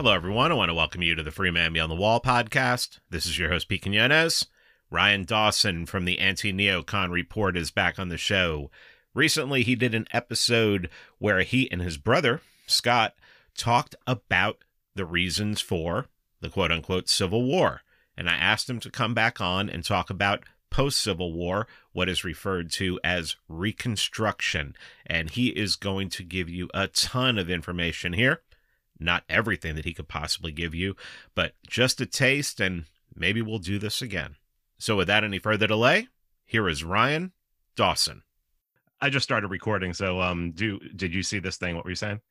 Hello, everyone. I want to welcome you to the Free Man Beyond the Wall podcast. This is your host, Pete Quinones. Ryan Dawson from the Anti-Neocon Report is back on the show. Recently, he did an episode where he and his brother, Scott, talked about the reasons for the quote-unquote Civil War. And I asked him to come back on and talk about post-Civil War, what is referred to as Reconstruction. And he is going to give you a ton of information here. Not everything that he could possibly give you, but just a taste, and maybe we'll do this again. So without any further delay, here is Ryan Dawson. I just started recording, so did you see this thing? What were you saying?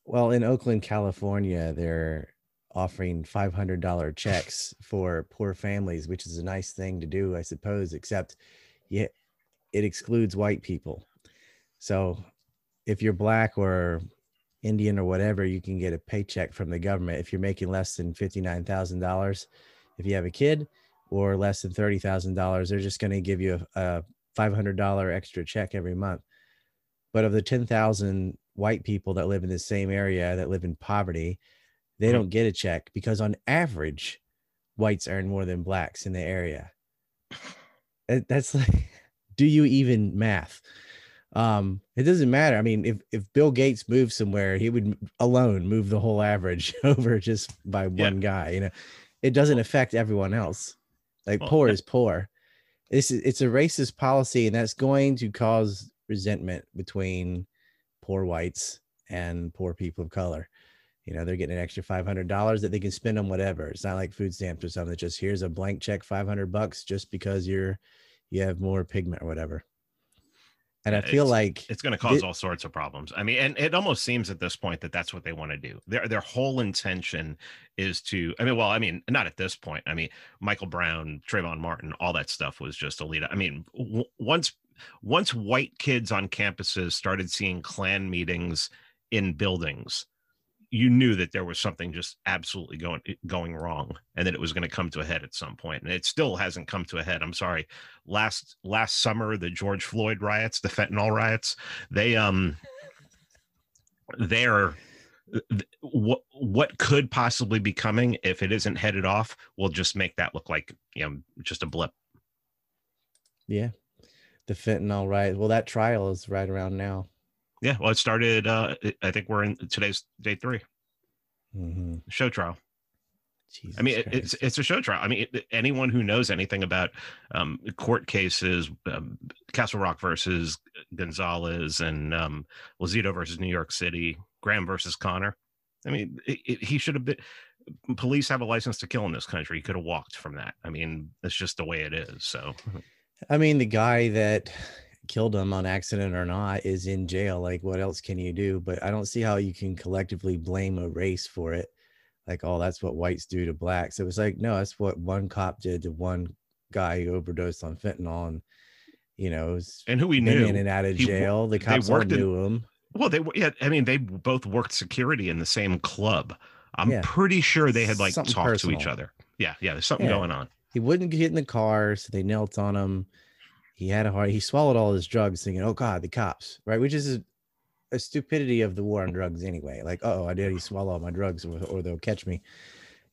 Well, in Oakland, California, they're offering $500 checks for poor families, which is a nice thing to do, I suppose, except it excludes white people. So if you're black or Indian or whatever, you can get a paycheck from the government if you're making less than $59,000. If you have a kid, or less than $30,000, they're just going to give you a $500 extra check every month. But of the 10,000 white people that live in the same area that live in poverty, they don't get a check because on average, whites earn more than blacks in the area. That's like, do you even math? It doesn't matter. I mean, if Bill Gates moved somewhere, he would alone move the whole average over just by one guy. You know, it doesn't affect everyone else. Like poor is poor. It's a racist policy, and that's going to cause resentment between poor whites and poor people of color. You know, they're getting an extra $500 that they can spend on whatever. It's not like food stamps or something. It's just here's a blank check, $500 just because you have more pigment or whatever. And I feel like it's going to cause all sorts of problems. I mean, and it almost seems at this point that that's what they want to do. Their whole intention is to, not at this point. I mean, Michael Brown, Trayvon Martin, all that stuff was just elite. I mean, once white kids on campuses started seeing Klan meetings in buildings, you knew that there was something just absolutely going wrong, and that it was going to come to a head at some point. And it still hasn't come to a head. I'm sorry. Last summer, the George Floyd riots, the fentanyl riots, what could possibly be coming if it isn't headed off will just make that look like, just a blip. Yeah. The fentanyl riot. Well, that trial is right around now. Yeah, well, it started, I think we're in today's day 3. Show trial. Jesus Christ. It's a show trial. I mean, anyone who knows anything about court cases, Castle Rock versus Gonzalez, and Lozito versus New York City, Graham versus Connor. I mean, he should have been. Police have a license to kill in this country. He could have walked from that. I mean, it's just the way it is. So, I mean, the guy that killed him on accident or not is in jail. Like, what else can you do? But I don't see how you can collectively blame a race for it. Like, oh, that's what whites do to blacks. It was like, no, that's what one cop did to one guy who overdosed on fentanyl, and and who we knew in and out of jail. The cops all knew him. Well, they both worked security in the same club. I'm pretty sure they had talked to each other. Yeah, there's something going on. He wouldn't get in the car, so they knelt on him. He swallowed all his drugs thinking, oh God, the cops, right? Which is a stupidity of the war on drugs anyway. Like, oh, I did swallow all my drugs or they'll catch me,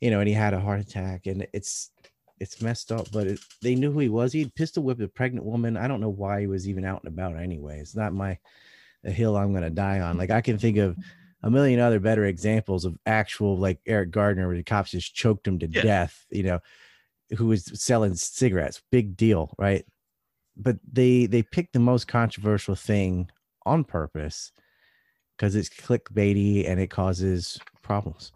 and he had a heart attack, and it's messed up, but they knew who he was. He'd pistol whipped a pregnant woman. I don't know why he was even out and about anyway. It's not a hill I'm going to die on. Like, I can think of a million other better examples of actual, like Eric Gardner, where the cops just choked him to death, who was selling cigarettes. Big deal, right? But they picked the most controversial thing on purpose because it's clickbaity and it causes problems,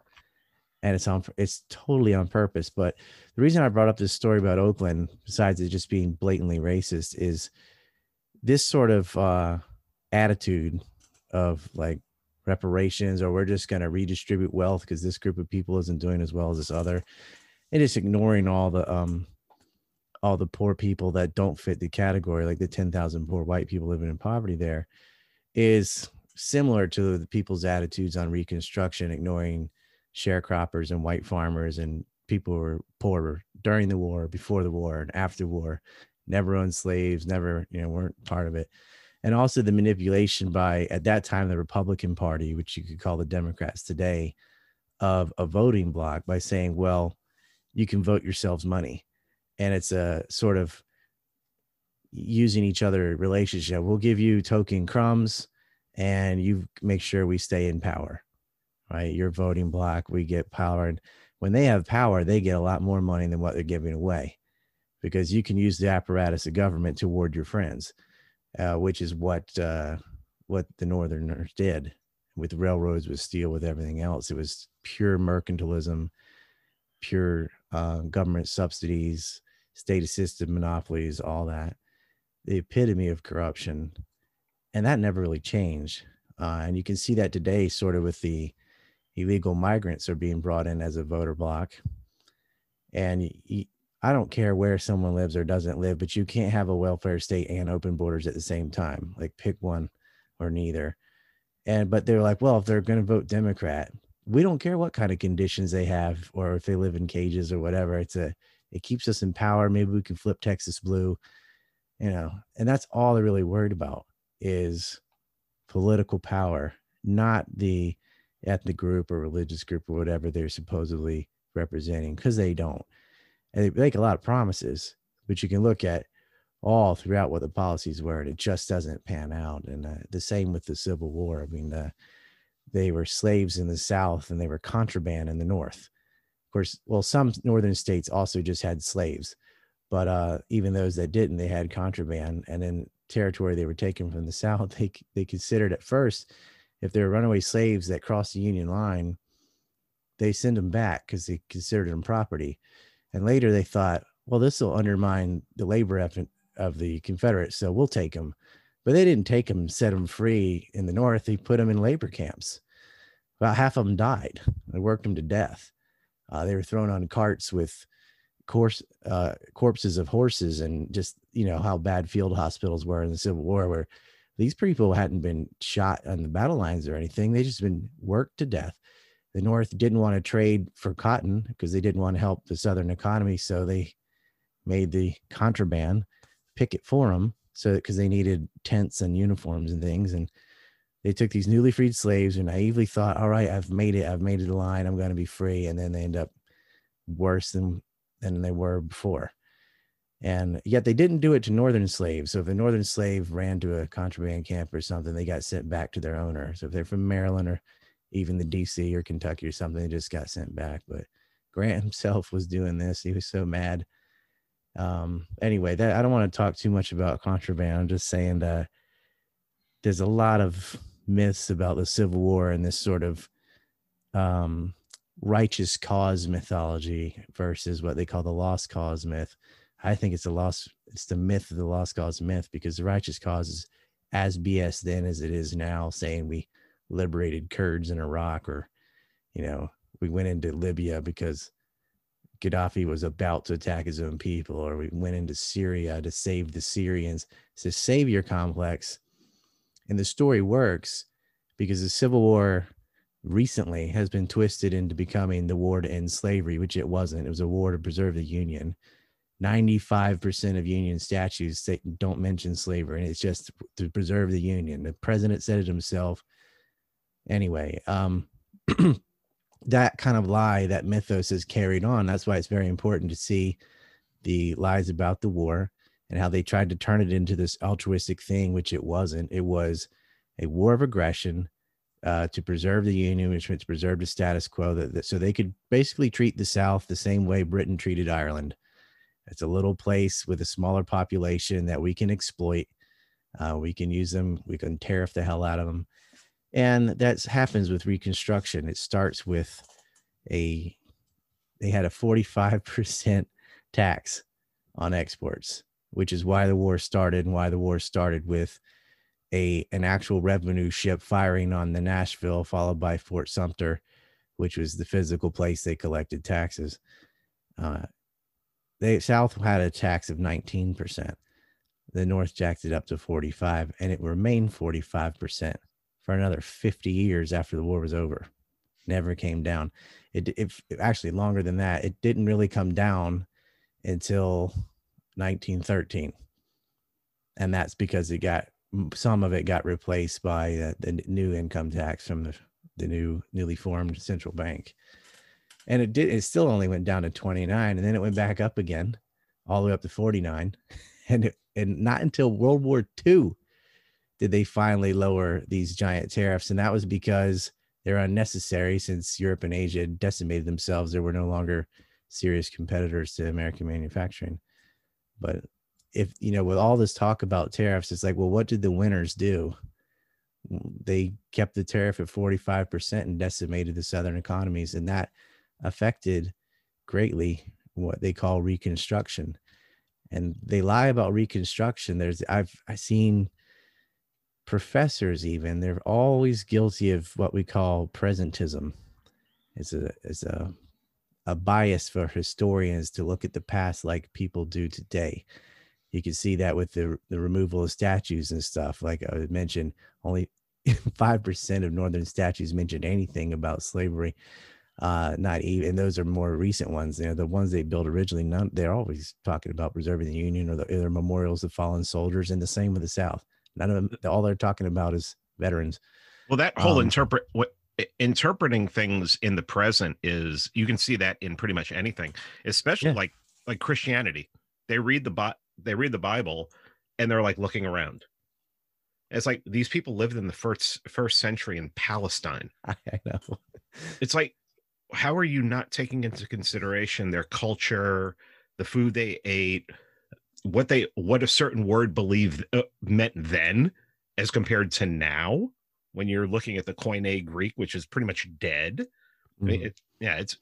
and it's totally on purpose. But the reason I brought up this story about Oakland, besides it just being blatantly racist, is this sort of attitude of like reparations, or we're just going to redistribute wealth because this group of people isn't doing as well as this other, and just ignoring all the poor people that don't fit the category, like the 10,000 poor white people living in poverty there, is similar to the people's attitudes on Reconstruction, ignoring sharecroppers and white farmers and people who were poor during the war, before the war, and after war, never owned slaves, never, weren't part of it. And also the manipulation by, at that time, the Republican Party, which you could call the Democrats today, of a voting block by saying, well, you can vote yourselves money. And it's a sort of using each other relationship. We'll give you token crumbs and you make sure we stay in power, right? Your voting block, we get power. And when they have power, they get a lot more money than what they're giving away, because you can use the apparatus of government toward your friends, which is what the Northerners did with railroads, with steel, with everything else. It was pure mercantilism, pure government subsidies, state-assisted monopolies, all that. The epitome of corruption. And that never really changed. And you can see that today, sort of with the illegal migrants are being brought in as a voter block. And I don't care where someone lives or doesn't live, but you can't have a welfare state and open borders at the same time. Like, pick one or neither. But they're like, well, if they're going to vote Democrat, we don't care what kind of conditions they have or if they live in cages or whatever. It keeps us in power. Maybe we can flip Texas blue, and that's all they're really worried about is political power, not the ethnic group or religious group or whatever they're supposedly representing, because they don't. And they make a lot of promises, but you can look at all throughout what the policies were, and it just doesn't pan out. And the same with the Civil War. I mean, they were slaves in the South and they were contraband in the North. Of course, well, some northern states also just had slaves, but even those that didn't, they had contraband. And in territory they were taken from the South, they considered at first, if they were runaway slaves that crossed the Union line, they send them back because they considered them property. And later they thought, well, this will undermine the labor effort of the Confederates, so we'll take them. But they didn't take them, set them free in the North. They put them in labor camps. About half of them died. They worked them to death. They were thrown on carts with corpses of horses, and just, how bad field hospitals were in the Civil War, where these people hadn't been shot on the battle lines or anything. They just been worked to death. The North didn't want to trade for cotton because they didn't want to help the Southern economy. So they made the contraband picket for them, because they needed tents and uniforms and things. And they took these newly freed slaves and naively thought, all right, I've made it to the line, I'm going to be free. And then they end up worse than they were before. And yet they didn't do it to northern slaves. So if a northern slave ran to a contraband camp or something, they got sent back to their owner. So if they're from Maryland or even the DC or Kentucky or something, they just got sent back. But Grant himself was doing this. He was so mad. Anyway, that I don't want to talk too much about contraband. I'm just saying that there's a lot of myths about the Civil War and this sort of righteous cause mythology versus what they call the lost cause myth. I think it's the myth of the lost cause myth, because the righteous cause is as BS then as it is now, saying we liberated Kurds in Iraq, or, we went into Libya because Gaddafi was about to attack his own people, or we went into Syria to save the Syrians. It's a savior complex. And the story works because the Civil War recently has been twisted into becoming the war to end slavery, which it wasn't. It was a war to preserve the Union. 95% of Union statutes don't mention slavery, and it's just to preserve the Union. The president said it himself. Anyway, that kind of lie, that mythos is carried on. That's why it's very important to see the lies about the war and how they tried to turn it into this altruistic thing, which it wasn't. It was a war of aggression to preserve the Union, which meant to preserve the status quo, so they could basically treat the South the same way Britain treated Ireland. It's a little place with a smaller population that we can exploit. We can use them. We can tariff the hell out of them. And that happens with Reconstruction. It starts with they had a 45% tax on exports, which is why the war started, and why the war started with an actual revenue ship firing on the Nashville, followed by Fort Sumter, which was the physical place they collected taxes. The South had a tax of 19%. The North jacked it up to 45%, and it remained 45% for another 50 years after the war was over. Never came down. It actually longer than that. It didn't really come down until 1913. And that's because some of it got replaced by the new income tax from newly formed central bank. And it still only went down to 29, and then it went back up again, all the way up to 49. And not until World War II did they finally lower these giant tariffs. And that was because they're unnecessary, since Europe and Asia had decimated themselves. There were no longer serious competitors to American manufacturing. But if, with all this talk about tariffs, it's like, well, what did the winners do? They kept the tariff at 45% and decimated the Southern economies. And that affected greatly what they call Reconstruction. And they lie about Reconstruction. I've seen professors, even, they're always guilty of what we call presentism. It's a bias for historians to look at the past like people do today. You can see that with the removal of statues and stuff. Like I mentioned, only 5% of Northern statues mention anything about slavery. Not even, and those are more recent ones. The ones they built originally, they're always talking about preserving the Union or their memorials of fallen soldiers, and the same with the South. None of them, all they're talking about is veterans. Well, that whole interpreting things in the present is, you can see that in pretty much anything, especially like Christianity. They read the Bible and they're like looking around. It's like, these people lived in the first century in Palestine. I know. It's like, how are you not taking into consideration their culture, the food they ate, what a certain word believed meant then as compared to now, when you're looking at the Koine Greek, which is pretty much dead. I mean, it's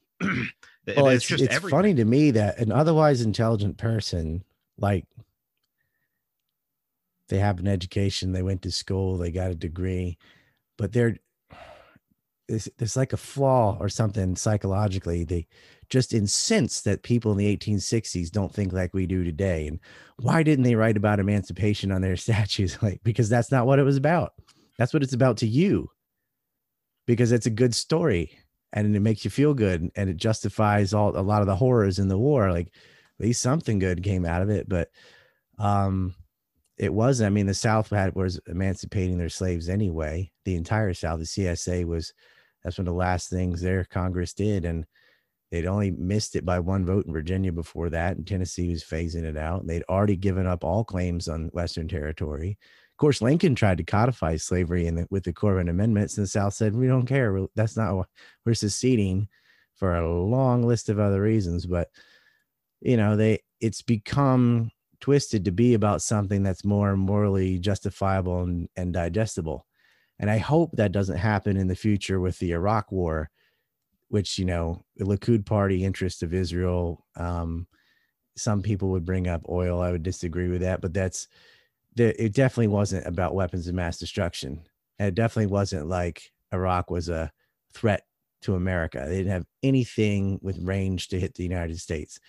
well, it's funny to me that an otherwise intelligent person, like, they have an education, they went to school, they got a degree, but there's like a flaw or something psychologically. They just incense that people in the 1860s don't think like we do today. And why didn't they write about emancipation on their statues? Like, because that's not what it was about. That's what it's about to you, because it's a good story and it makes you feel good, and it justifies a lot of the horrors in the war. Like, at least something good came out of it. But it wasn't. I mean, the South was emancipating their slaves anyway. The entire South, the CSA that's one of the last things their Congress did. And they'd only missed it by one vote in Virginia before that. And Tennessee was phasing it out. And they'd already given up all claims on Western territory. Of course, Lincoln tried to codify slavery with the Corbin Amendments, and the South said, we don't care. That's not, we're seceding for a long list of other reasons. But, it's become twisted to be about something that's more morally justifiable and digestible. And I hope that doesn't happen in the future with the Iraq war, which, the Likud party interest of Israel. Some people would bring up oil. I would disagree with that, but it definitely wasn't about weapons of mass destruction. And it definitely wasn't like Iraq was a threat to America. They didn't have anything with range to hit the United States.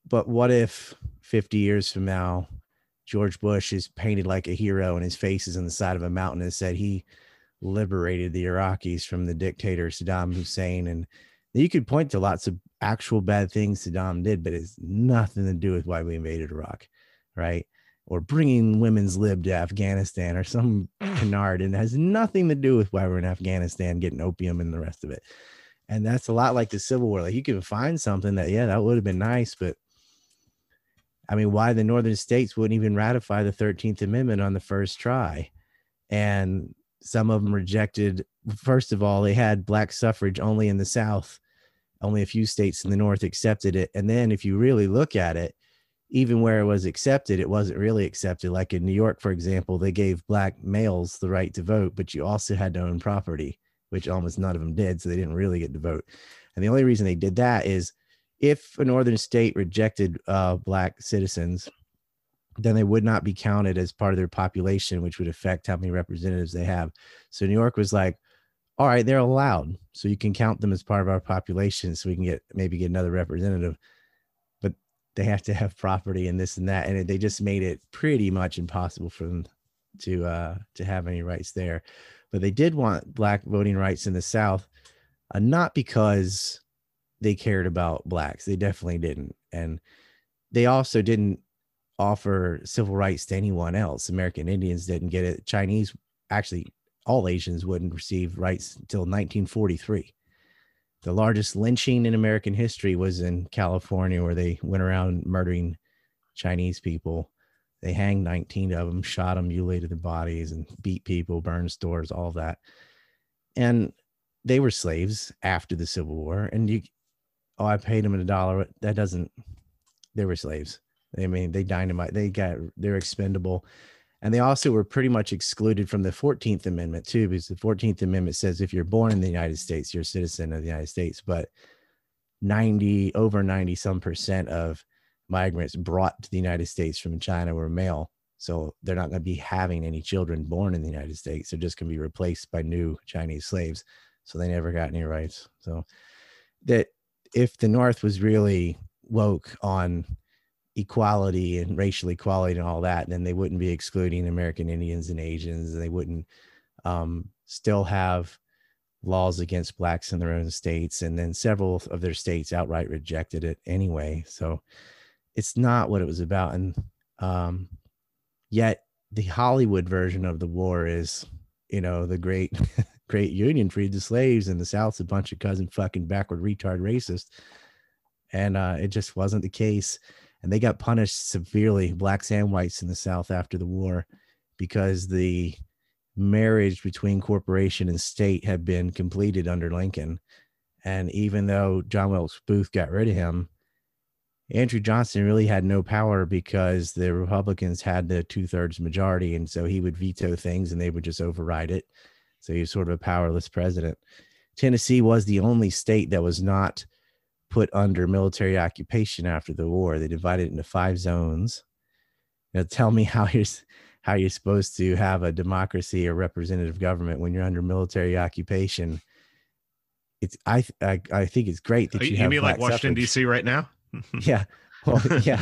But what if 50 years from now, George Bush is painted like a hero and his face is on the side of a mountain and said he liberated the Iraqis from the dictator Saddam Hussein? And you could point to lots of actual bad things Saddam did, but it's nothing to do with why we invaded Iraq, right? Or bringing women's lib to Afghanistan or some canard, and it has nothing to do with why we're in Afghanistan getting opium and the rest of it. And that's a lot like the Civil War. Like, you can find something that would have been nice, but I mean, why the Northern states wouldn't even ratify the 13th Amendment on the first try. And some of them rejected. First of all, they had black suffrage only in the South. Only a few states in the North accepted it. And then if you really look at it, even where it was accepted, it wasn't really accepted. Like in New York, for example, they gave black males the right to vote, but you also had to own property, which almost none of them did. So they didn't really get to vote. And the only reason they did that is if a Northern state rejected black citizens, then they would not be counted as part of their population, which would affect how many representatives they have. So New York was like, all right, they're allowed, so you can count them as part of our population, so we can maybe get another representative, but they have to have property and this and that. And they just made it pretty much impossible for them to have any rights there. But they did want black voting rights in the South, not because they cared about blacks. They definitely didn't. And they also didn't offer civil rights to anyone else. American Indians didn't get it. Chinese, actually, all Asians wouldn't receive rights until 1943. The largest lynching in American history was in California, where they went around murdering Chinese people. They hanged 19 of them, shot them, mutilated their bodies, and beat people, burned stores, all of that. And they were slaves after the Civil War. And I paid them $1. That doesn't, they were slaves. I mean, they they're expendable. And they also were pretty much excluded from the 14th Amendment too, because the 14th Amendment says if you're born in the United States, you're a citizen of the United States. But over 90% of migrants brought to the United States from China were male. So they're not going to be having any children born in the United States. They're just going to be replaced by new Chinese slaves. So they never got any rights. So that if the North was really woke on equality and racial equality and all that, then they wouldn't be excluding American Indians and Asians. And they wouldn't still have laws against blacks in their own states. And then several of their states outright rejected it anyway. So it's not what it was about. And yet the Hollywood version of the war is, the great Union freed the slaves, and the South's a bunch of cousin fucking backward retard racist. And it just wasn't the case. And they got punished severely, blacks and whites in the South after the war, because the marriage between corporation and state had been completed under Lincoln. And even though John Wilkes Booth got rid of him, Andrew Johnson really had no power because the Republicans had the 2/3 majority. And so he would veto things and they would just override it. So he was sort of a powerless president. Tennessee was the only state that was not put under military occupation after the war. They divided it into 5 zones. Now tell me how you're supposed to have a democracy or representative government when you're under military occupation. I think it's great that you have mean like Washington D.C. right now? Yeah. Well, yeah.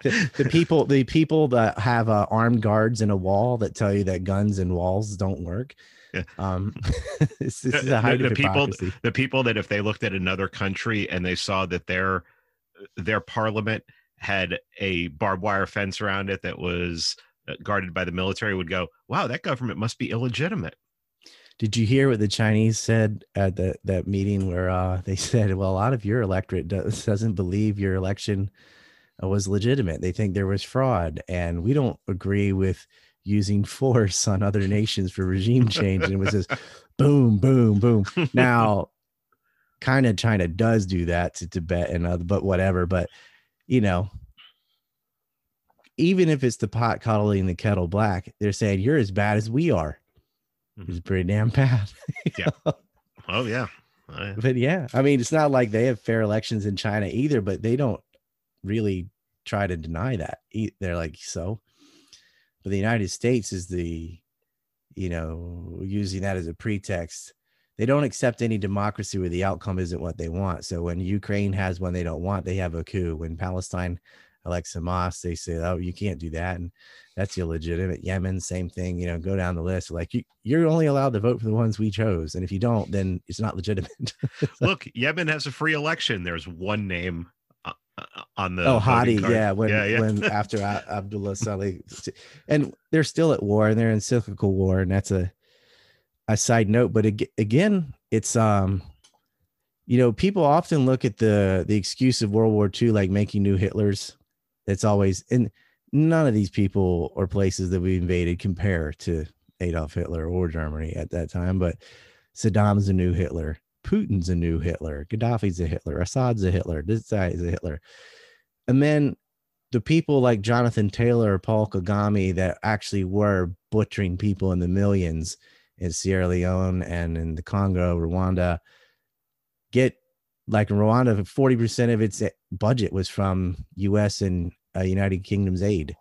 the people that have armed guards in a wall that tell you that guns and walls don't work. Yeah. This is a height of hypocrisy. The people that if they looked at another country and they saw that their parliament had a barbed wire fence around it that was guarded by the military would go, wow, that government must be illegitimate. Did you hear what the Chinese said at that meeting where they said, well, a lot of your electorate doesn't believe your election was legitimate. They think there was fraud, and we don't agree with using force on other nations for regime change. And it was just boom, boom, boom. Now, kind of China does do that to Tibet and other, but whatever. But, even if it's the pot calling the kettle black, they're saying you're as bad as we are. It's pretty damn bad. Yeah. Oh, yeah. But yeah, I mean, it's not like they have fair elections in China either, but they don't really try to deny that. They're like, so. But the United States is using that as a pretext. They don't accept any democracy where the outcome isn't what they want. So when Ukraine has one they don't want, they have a coup. When Palestine elects Hamas, they say, oh, you can't do that. And that's illegitimate. Yemen, same thing, go down the list. Like you're only allowed to vote for the ones we chose. And if you don't, then it's not legitimate. Look, Yemen has a free election. There's one name on the Hadi, yeah, when after Abdullah Saleh, and they're still at war and they're in cyclical war, and that's a side note. But again, it's people often look at the excuse of World War II like making new Hitlers. It's always, and none of these people or places that we invaded compare to Adolf Hitler or Germany at that time. But Saddam's a new Hitler. Putin's a new Hitler. Gaddafi's a Hitler. Assad's a Hitler. This guy is a Hitler. And then the people like Jonathan Taylor or Paul Kagame that actually were butchering people in the millions in Sierra Leone and in the Congo, Rwanda, get like in Rwanda, 40% of its budget was from U.S. and United Kingdom's aid.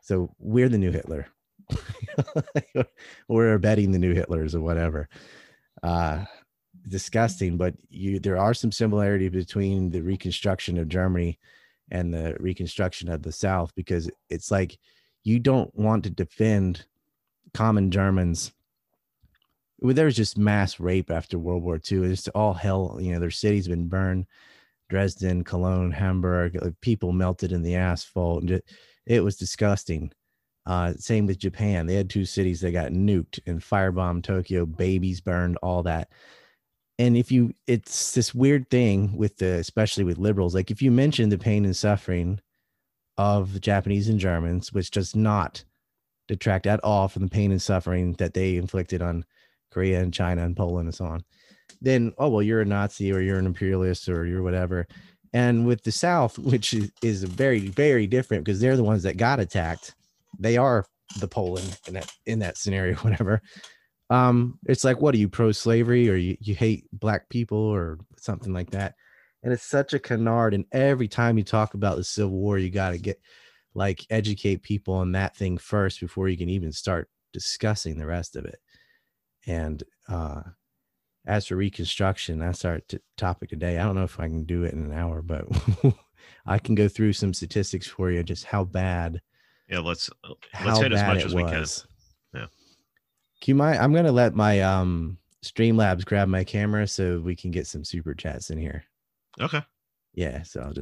So we're the new Hitler. We're abetting the new Hitlers or whatever. Disgusting, but there are some similarities between the reconstruction of Germany and the reconstruction of the South, because it's like you don't want to defend common Germans. There was just mass rape after World War II. It's all hell. Their city's been burned. Dresden, Cologne, Hamburg, people melted in the asphalt. And it was disgusting. Same with Japan. They had 2 cities that got nuked and firebombed Tokyo, babies burned, all that. And it's this weird thing especially with liberals. Like if you mention the pain and suffering of the Japanese and Germans, which does not detract at all from the pain and suffering that they inflicted on Korea and China and Poland and so on, then, oh, well, you're a Nazi or you're an imperialist or you're whatever. And with the South, which is very, very different because they're the ones that got attacked. They are the Poland in that scenario, whatever. It's like, what are you, pro-slavery or you hate black people or something like that? And it's such a canard. And every time you talk about the Civil War, you got to educate people on that thing first before you can even start discussing the rest of it. And as for Reconstruction, that's our topic today. I don't know if I can do it in an hour, but I can go through some statistics for you, just how bad. Yeah, let's hit as much as we can. Yeah. I'm going to let my Streamlabs grab my camera so we can get some super chats in here. Okay. Yeah, so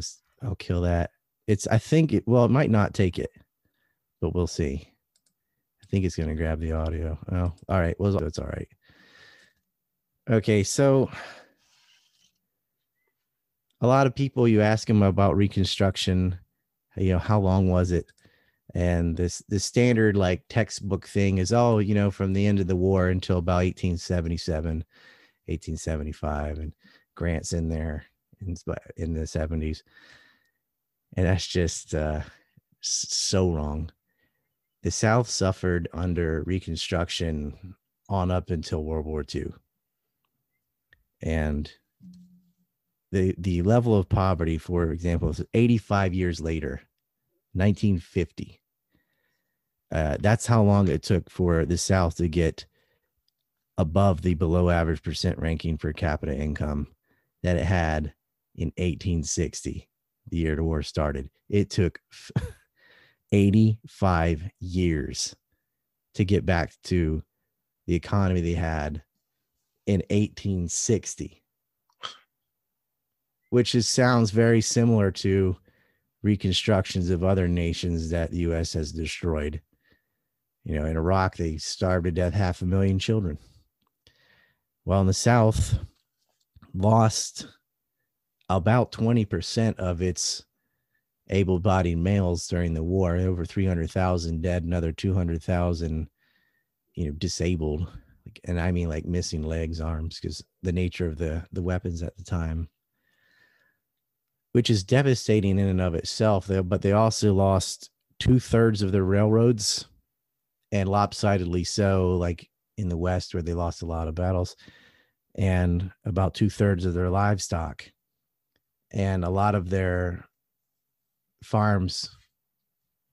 I'll kill that. It might not take it, but we'll see. I think it's going to grab the audio. Oh, all right. Well, it's all right. Okay, so a lot of people, you ask them about Reconstruction, how long was it? And the standard like textbook thing is, from the end of the war until about 1877, 1875, and Grant's in there in the 70s. And that's just so wrong. The South suffered under Reconstruction on up until World War II. And the level of poverty, for example, is 85 years later, 1950. That's how long it took for the South to get above the below average percent ranking per capita income that it had in 1860, the year the war started. It took 85 years to get back to the economy they had in 1860, which sounds very similar to reconstructions of other nations that the U.S. has destroyed. In Iraq, they starved to death 500,000 children. Well, in the South, lost about 20% of its able-bodied males during the war. Over 300,000 dead, another 200,000, disabled. And I mean like missing legs, arms, because the nature of the weapons at the time, which is devastating in and of itself. But they also lost 2/3 of their railroads, and lopsidedly so, like in the West where they lost a lot of battles, and about 2/3 of their livestock. And a lot of their farms,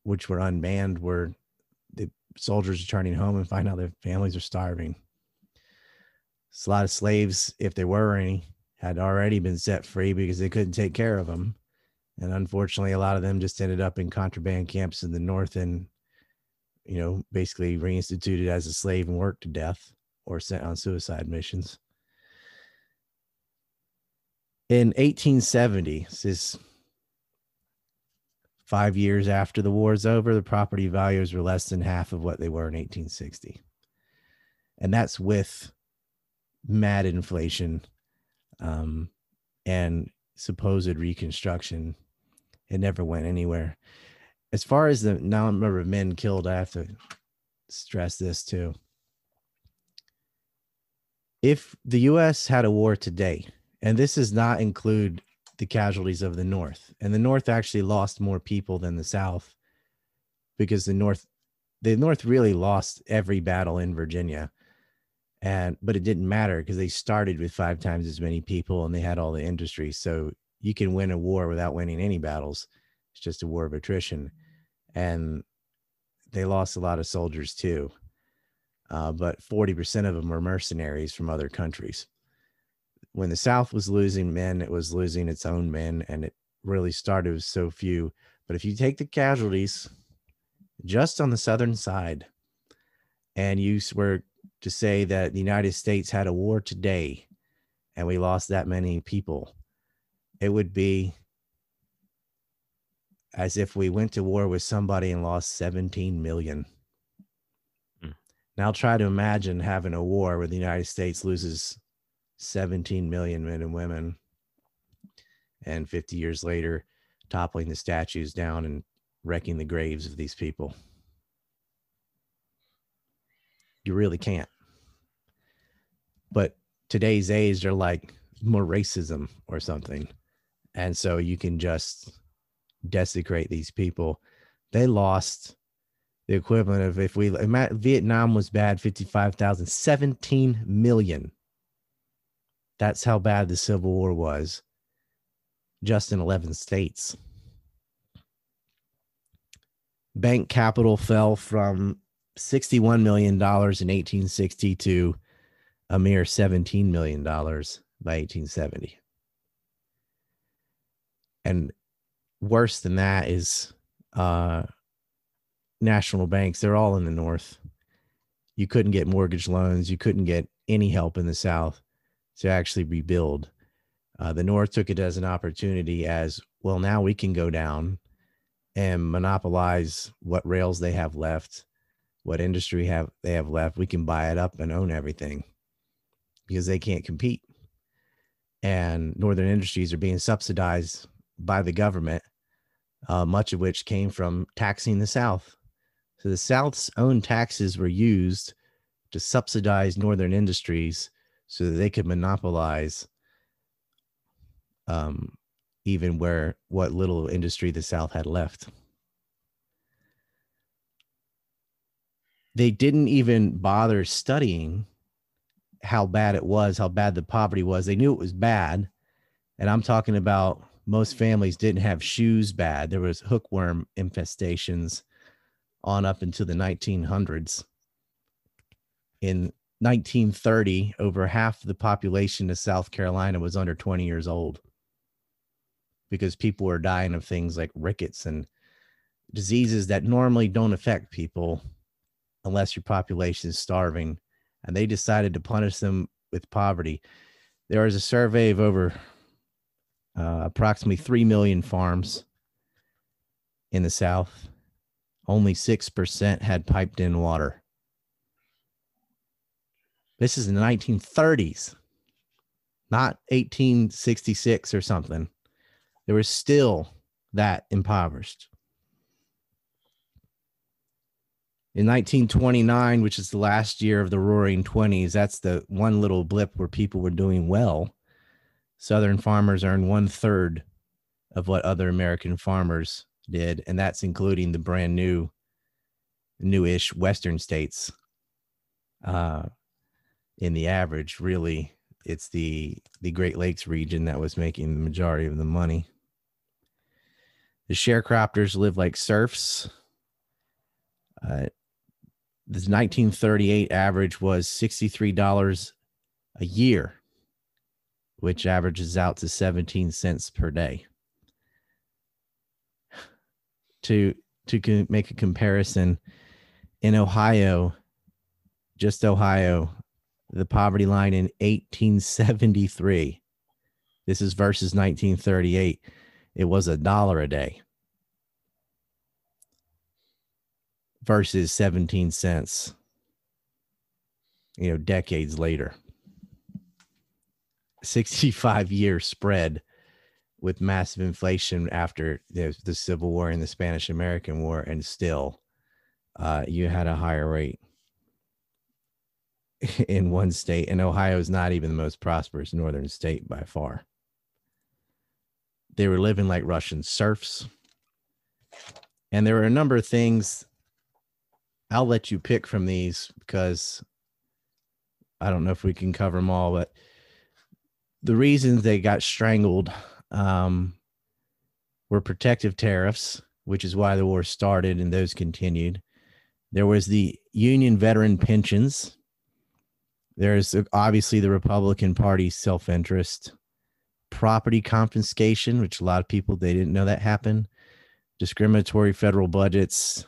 which were unmanned, were the soldiers returning home and find out their families are starving. So a lot of slaves, if there were any, had already been set free because they couldn't take care of them. And unfortunately, a lot of them just ended up in contraband camps in the North and, basically reinstituted as a slave and worked to death or sent on suicide missions. In 1870, this is 5 years after the war's over, the property values were less than half of what they were in 1860. And that's with mad inflation and supposed reconstruction. It never went anywhere. As far as the number of men killed, I have to stress this too. If the U.S. had a war today, and this does not include the casualties of the North, and the North actually lost more people than the South, because the North really lost every battle in Virginia. But it didn't matter because they started with 5 times as many people and they had all the industry. So you can win a war without winning any battles. It's just a war of attrition. And they lost a lot of soldiers too. But 40% of them were mercenaries from other countries. When the South was losing men, it was losing its own men, and it really started with so few. But if you take the casualties just on the Southern side, and you were to say that the United States had a war today and we lost that many people, it would be as if we went to war with somebody and lost 17 million. Now try to imagine having a war where the United States loses 17 million men and women, and 50 years later, toppling the statues down and wrecking the graves of these people. You really can't. But today's age, they're like more racism or something. And so you can just desecrate these people. They lost the equivalent of, if Vietnam was bad, 55,000, 17 million. That's how bad the Civil War was, just in 11 states. Bank capital fell from $61 million in 1860 to a mere $17 million by 1870. And worse than that is national banks. They're all in the North. You couldn't get mortgage loans. You couldn't get any help in the South to actually rebuild. The North took it as an opportunity as, well, now we can go down and monopolize what rails they have left, what industry they have left. We can buy it up and own everything because they can't compete. And Northern industries are being subsidized by the government, much of which came from taxing the South. So the South's own taxes were used to subsidize Northern industries so that they could monopolize even what little industry the South had left. They didn't even bother studying how bad it was, how bad the poverty was. They knew it was bad. And I'm talking about most families didn't have shoes bad. There was hookworm infestations on up until the 1900s. In 1930, over half the population of South Carolina was under 20 years old because people were dying of things like rickets and diseases that normally don't affect people unless your population is starving. And they decided to punish them with poverty. There was a survey of over approximately 3 million farms in the South. Only 6% had piped in water. This is in the 1930s, not 1866 or something. They were still that impoverished. In 1929, which is the last year of the Roaring '20s, that's the one little blip where people were doing well. Southern farmers earned 1/3 of what other American farmers did, and that's including the brand newish Western states. In the average, really, it's the Great Lakes region that was making the majority of the money. The sharecroppers lived like serfs. The 1938 average was $63 a year, which averages out to 17 cents per day. To make a comparison, in Ohio, just Ohio, the poverty line in 1873, this is versus 1938, it was $1 a day versus 17 cents, decades later. 65-year spread with massive inflation after the Civil War and the Spanish-American War, and still you had a higher rate in one state, and Ohio is not even the most prosperous northern state by far. They were living like Russian serfs. And there were a number of things. I'll let you pick from these because I don't know if we can cover them all, but the reasons they got strangled were protective tariffs, which is why the war started, and those continued. There was the Union veteran pensions. There's obviously the Republican Party's self-interest. Property confiscation, which a lot of people, they didn't know that happened. Discriminatory federal budgets.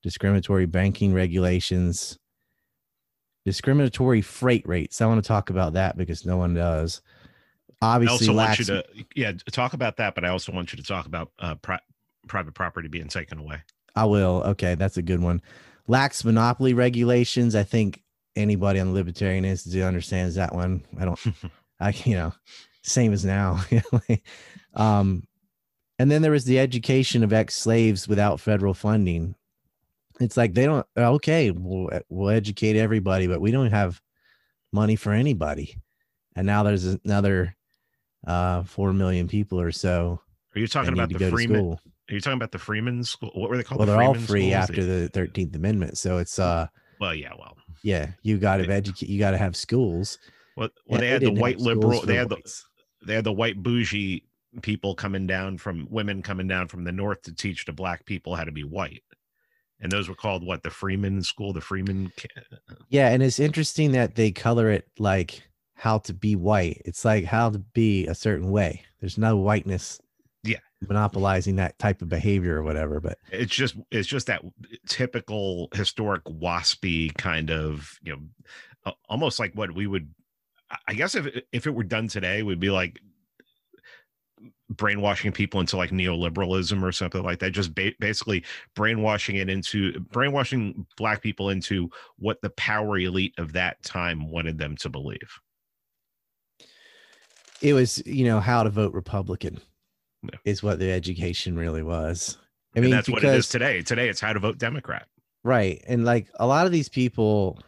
Discriminatory banking regulations. Discriminatory freight rates. I want to talk about that because no one does. Obviously, I also want you to talk about that, but I also want you to talk about private property being taken away. I will. Okay, that's a good one. Lax monopoly regulations. I think anybody on the Libertarian Institute understands that one. Same as now. And then there was the education of ex-slaves without federal funding. It's like they don't. Okay, we'll educate everybody, but we don't have money for anybody. And now there's another 4 million people or so. Are you talking about the Freeman? Are you talking about the Freeman school? What were they called? Well, they're all free after the 13th Amendment. So it's you got to educate. You got to have schools. Well, they had the white liberal. They had the white bougie people coming down from the north to teach the black people how to be white, and those were called what? The Freeman School. The Freeman. Yeah, and it's interesting that they color it like how to be white. It's like how to be a certain way. There's no whiteness. Yeah, monopolizing that type of behavior or whatever, but it's just that typical historic waspy kind of, almost like what we would, I guess if it were done today, would be like brainwashing people into like neoliberalism or something like that. Just basically brainwashing black people into what the power elite of that time wanted them to believe. It was, how to vote Republican. Is what the education really was. I mean, that's what it is today. Today, it's how to vote Democrat. Right. And like a lot of these people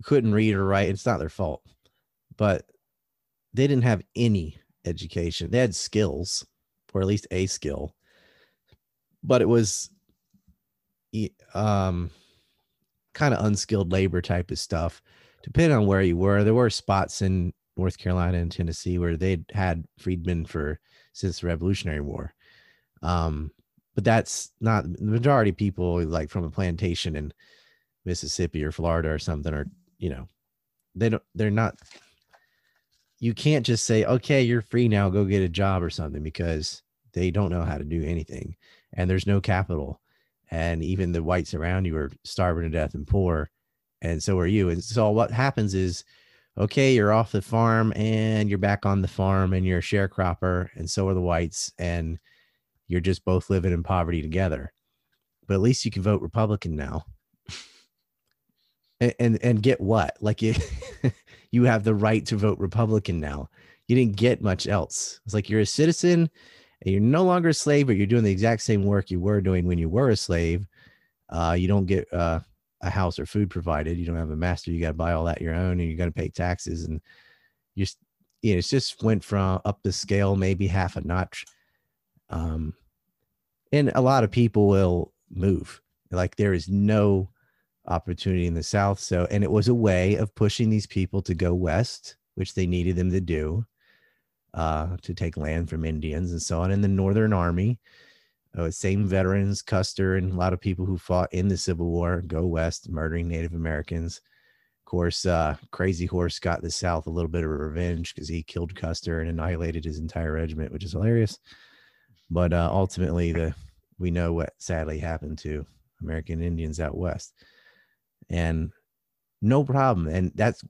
couldn't read or write. It's not their fault, but they didn't have any education. They had skills, or at least a skill, but it was kind of unskilled labor type of stuff. Depending on where you were, there were spots in North Carolina and Tennessee where they'd had freedmen since the Revolutionary War. But that's not the majority of people, like from a plantation in Mississippi or Florida or something, or, they're not, you can't just say, okay, you're free now, go get a job or something, because they don't know how to do anything and there's no capital. And even the whites around you are starving to death and poor. And so are you. And so what happens is, okay, you're off the farm and you're back on the farm and you're a sharecropper, and so are the whites, and you're just both living in poverty together. But at least you can vote Republican now. And get what? Like you have the right to vote Republican now. You didn't get much else. It's like you're a citizen and you're no longer a slave, but you're doing the exact same work you were doing when you were a slave. You don't get a house or food provided. You don't have a master. You got to buy all that your own, and you got to pay taxes. And it just went from up the scale, maybe half a notch. And a lot of people will move. Like there is no opportunity in the South. So, and it was a way of pushing these people to go west, which they needed them to do, to take land from Indians and so on. In the Northern Army, same veterans, Custer, and a lot of people who fought in the Civil War go west, murdering Native Americans. Of course, Crazy Horse got the South a little bit of revenge because he killed Custer and annihilated his entire regiment, which is hilarious. But ultimately, we know what sadly happened to American Indians out west. And no problem. And that's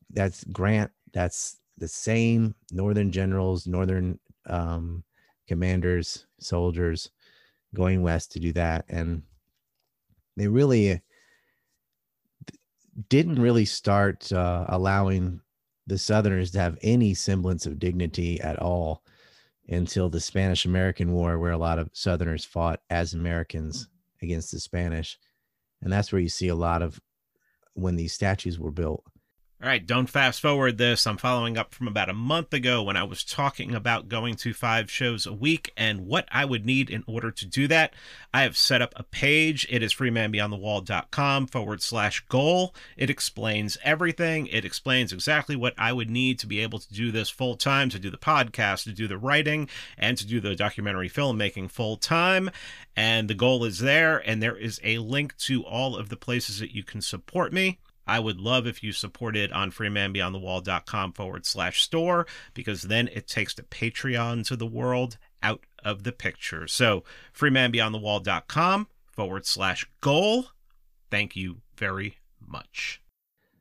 Grant. That's the same Northern generals, Northern commanders, soldiers going west to do that. And they really didn't really start allowing the Southerners to have any semblance of dignity at all until the Spanish-American War, where a lot of Southerners fought as Americans against the Spanish. And that's where you see a lot of when these statues were built. All right, don't fast forward this. I'm following up from about a month ago when I was talking about going to 5 shows a week and what I would need in order to do that. I have set up a page. It is freemanbeyondthewall.com/goal. It explains everything. It explains exactly what I would need to be able to do this full time, to do the podcast, to do the writing, and to do the documentary filmmaking full time. And the goal is there, and there is a link to all of the places that you can support me. I would love if you supported on freemanbeyondthewall.com/store, because then it takes the Patreons of the world out of the picture. So freemanbeyondthewall.com/goal. Thank you very much.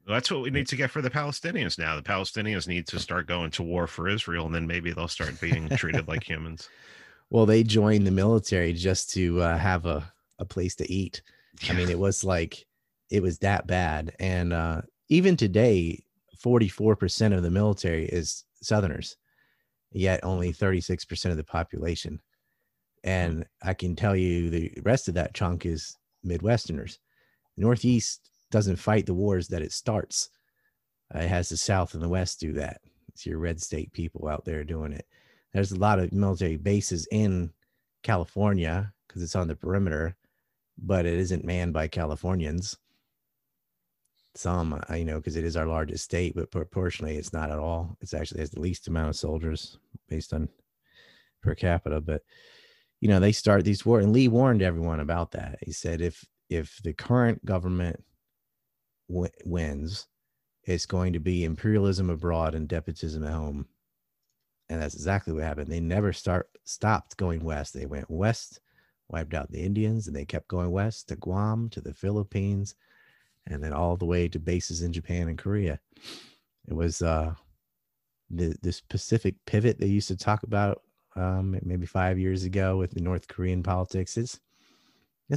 That's what we need to get for the Palestinians now. The Palestinians need to start going to war for Israel, and then maybe they'll start being treated like humans. Well, they joined the military just to have a place to eat. I mean, it was that bad. And even today, 44% of the military is Southerners, yet only 36% of the population. And I can tell you the rest of that chunk is Midwesterners. The Northeast doesn't fight the wars that it starts. It has the South and the West do that. It's your red state people out there doing it. There's a lot of military bases in California because it's on the perimeter, but it isn't manned by Californians. Some, because it is our largest state, but proportionally, it's not at all. It's actually has the least amount of soldiers based on per capita. But they start these wars, and Lee warned everyone about that. He said, if the current government wins, it's going to be imperialism abroad and despotism at home. And that's exactly what happened. They never stopped going west. They went west, wiped out the Indians, and they kept going west to Guam, to the Philippines, and then all the way to bases in Japan and Korea. It was this Pacific pivot they used to talk about maybe 5 years ago with the North Korean politics. It's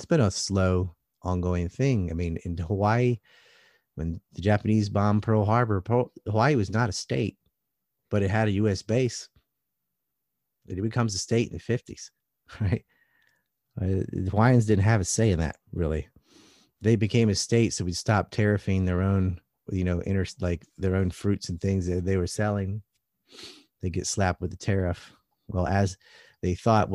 been a slow, ongoing thing. I mean, in Hawaii, when the Japanese bombed Pearl Harbor, Hawaii was not a state, but it had a U.S. base. It becomes a state in the 50s, right? The Hawaiians didn't have a say in that, really. They became a state, so we stopped tariffing their own, their own fruits and things that they were selling. They get slapped with the tariff. Well, as they thought,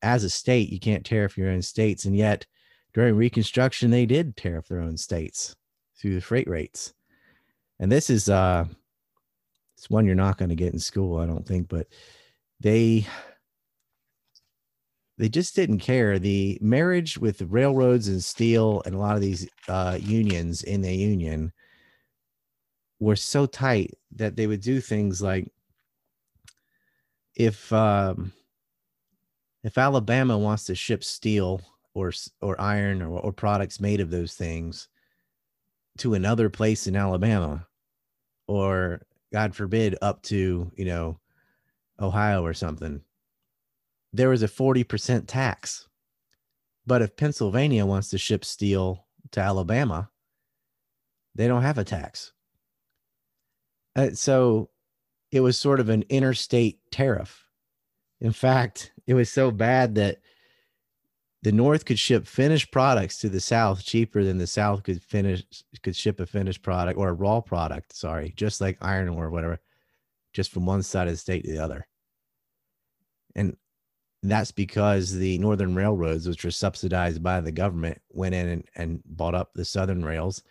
as a state, you can't tariff your own states. And yet, during Reconstruction, they did tariff their own states through the freight rates. And this is it's one you're not going to get in school, I don't think, but they just didn't care. The marriage with the railroads and steel and a lot of these unions in the union were so tight that they would do things like if Alabama wants to ship steel or iron or products made of those things to another place in Alabama, or God forbid up to, Ohio or something, there was a 40% tax. But if Pennsylvania wants to ship steel to Alabama, they don't have a tax. So it was sort of an interstate tariff. In fact, it was so bad that the North could ship finished products to the South cheaper than the South could ship a finished product or a raw product, just like iron ore or whatever, just from one side of the state to the other. And that's because the Northern railroads, which were subsidized by the government, went in and bought up the Southern rails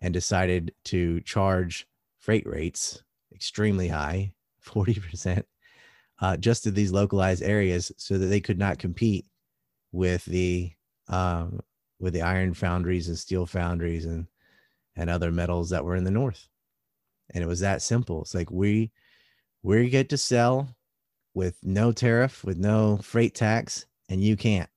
and decided to charge freight rates extremely high, 40%, just to these localized areas so that they could not compete with the iron foundries and steel foundries and other metals that were in the North. And it was that simple. It's like we get to sell with no tariff, with no freight tax, and you can't.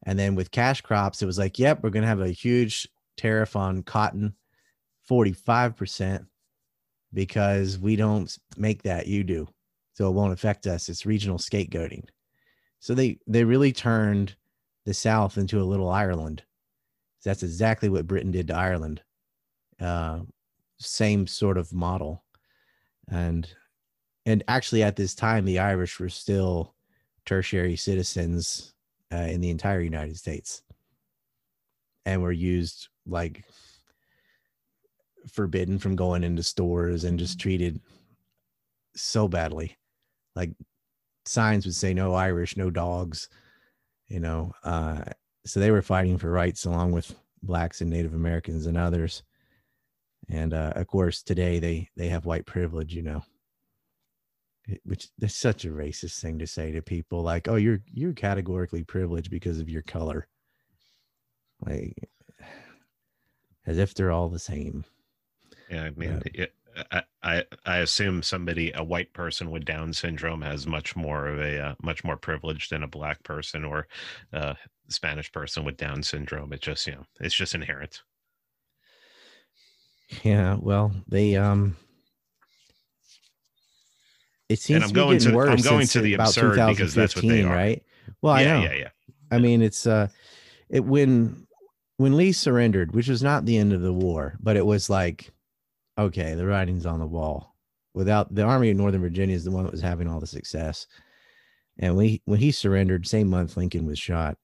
And then with cash crops, it was like, yep, we're going to have a huge tariff on cotton, 45%, because we don't make that, you do. So it won't affect us. It's regional scapegoating. So they really turned the South into a little Ireland. That's exactly what Britain did to Ireland. Same sort of model. And actually at this time, the Irish were still tertiary citizens in the entire United States, and were used like forbidden from going into stores and just treated so badly. Like signs would say no Irish, no dogs, so they were fighting for rights along with blacks and Native Americans and others. And of course today they have white privilege, which is such a racist thing to say to people, like, oh, you're categorically privileged because of your color, like as if they're all the same. Yeah, I mean, I assume a white person with Down syndrome has much more privilege than a black person or a Spanish person with Down syndrome. It just, it's just inherent. Yeah, well, they It And seems to be getting worse. I'm going since to the about absurd because that's what they 2015, are. right? Well, I Yeah, know. yeah, yeah. I mean, it's it when Lee surrendered, which was not the end of the war, but it was like, okay, the writing's on the wall. Without the Army of Northern Virginia is the one that was having all the success. And when he surrendered, same month Lincoln was shot,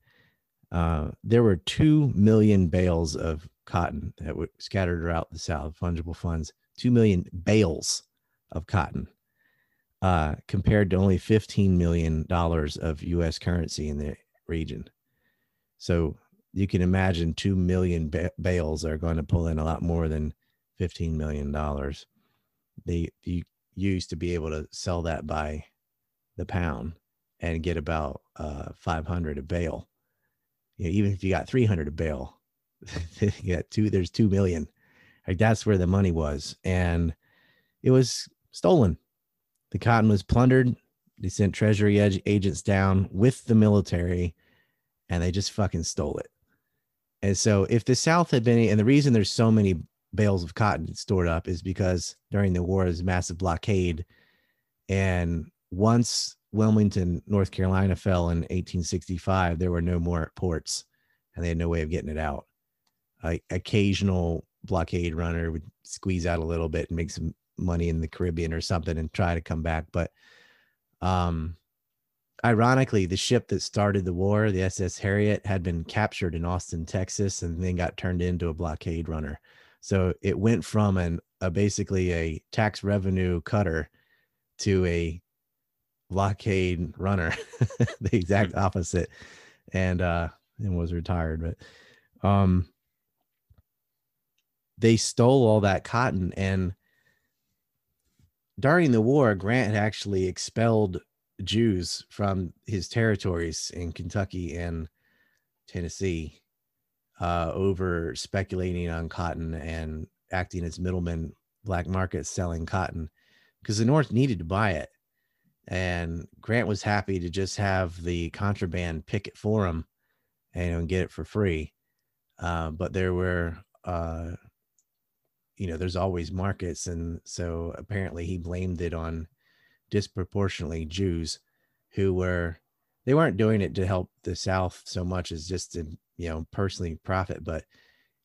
there were 2 million bales of cotton that were scattered throughout the South, fungible funds, 2 million bales of cotton, compared to only $15 million of U.S. currency in the region. So you can imagine 2 million bales are going to pull in a lot more than $15 million. You used to be able to sell that by the pound and get about 500 a bale. You know, even if you got 300 a bale, you got there's 2 million. Like that's where the money was. And it was stolen. The cotton was plundered. They sent treasury agents down with the military and they just fucking stole it. And so if the South had been, and the reason there's so many bales of cotton stored up is because during the war, there was a massive blockade. And once Wilmington, North Carolina fell in 1865, there were no more ports and they had no way of getting it out. Occasional blockade runner would squeeze out a little bit and make some money in the Caribbean or something and try to come back. But ironically, the ship that started the war, the SS Harriet, had been captured in Austin, Texas, and then got turned into a blockade runner. So it went from basically a tax revenue cutter to a blockade runner, the exact opposite, and was retired. But they stole all that cotton, and during the war, Grant had actually expelled Jews from his territories in Kentucky and Tennessee over speculating on cotton and acting as middlemen, black markets selling cotton, because the North needed to buy it. And Grant was happy to just have the contraband pick it for him and get it for free. But there were, there's always markets. And so apparently he blamed it on disproportionately Jews who they weren't doing it to help the South so much as just to, personally profit, but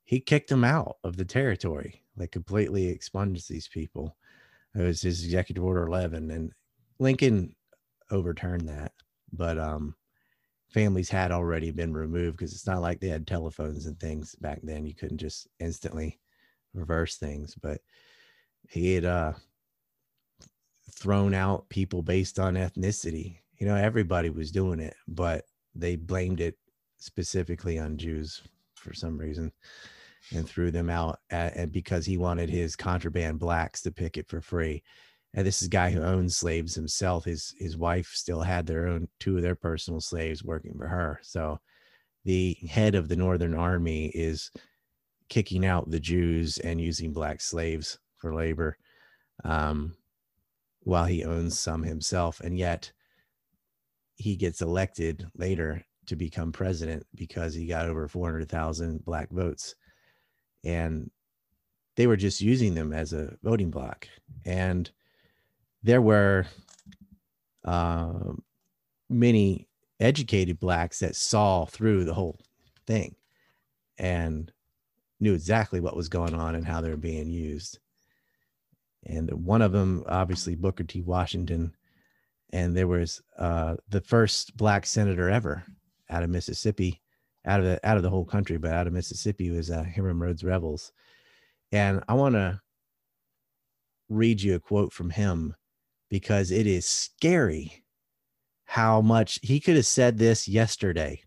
he kicked them out of the territory, like completely expunged these people. It was his Executive Order 11, and Lincoln overturned that, but families had already been removed because it's not like they had telephones and things back then. You couldn't just instantly reverse things, but he had thrown out people based on ethnicity. Everybody was doing it, but they blamed it specifically on Jews for some reason and threw them out and because he wanted his contraband blacks to pick it for free. And this is a guy who owns slaves himself. His wife still had two of their personal slaves working for her. So the head of the Northern Army is kicking out the Jews and using black slaves for labor, while he owns some himself. And yet he gets elected later to become president because he got over 400,000 black votes. And they were just using them as a voting block. And there were many educated blacks that saw through the whole thing and knew exactly what was going on and how they were being used. And one of them, obviously, Booker T. Washington. And there was the first black senator ever out of Mississippi, out of the whole country, but out of Mississippi was Hiram Rhodes Revels. And I want to read you a quote from him because it is scary how much he could have said this yesterday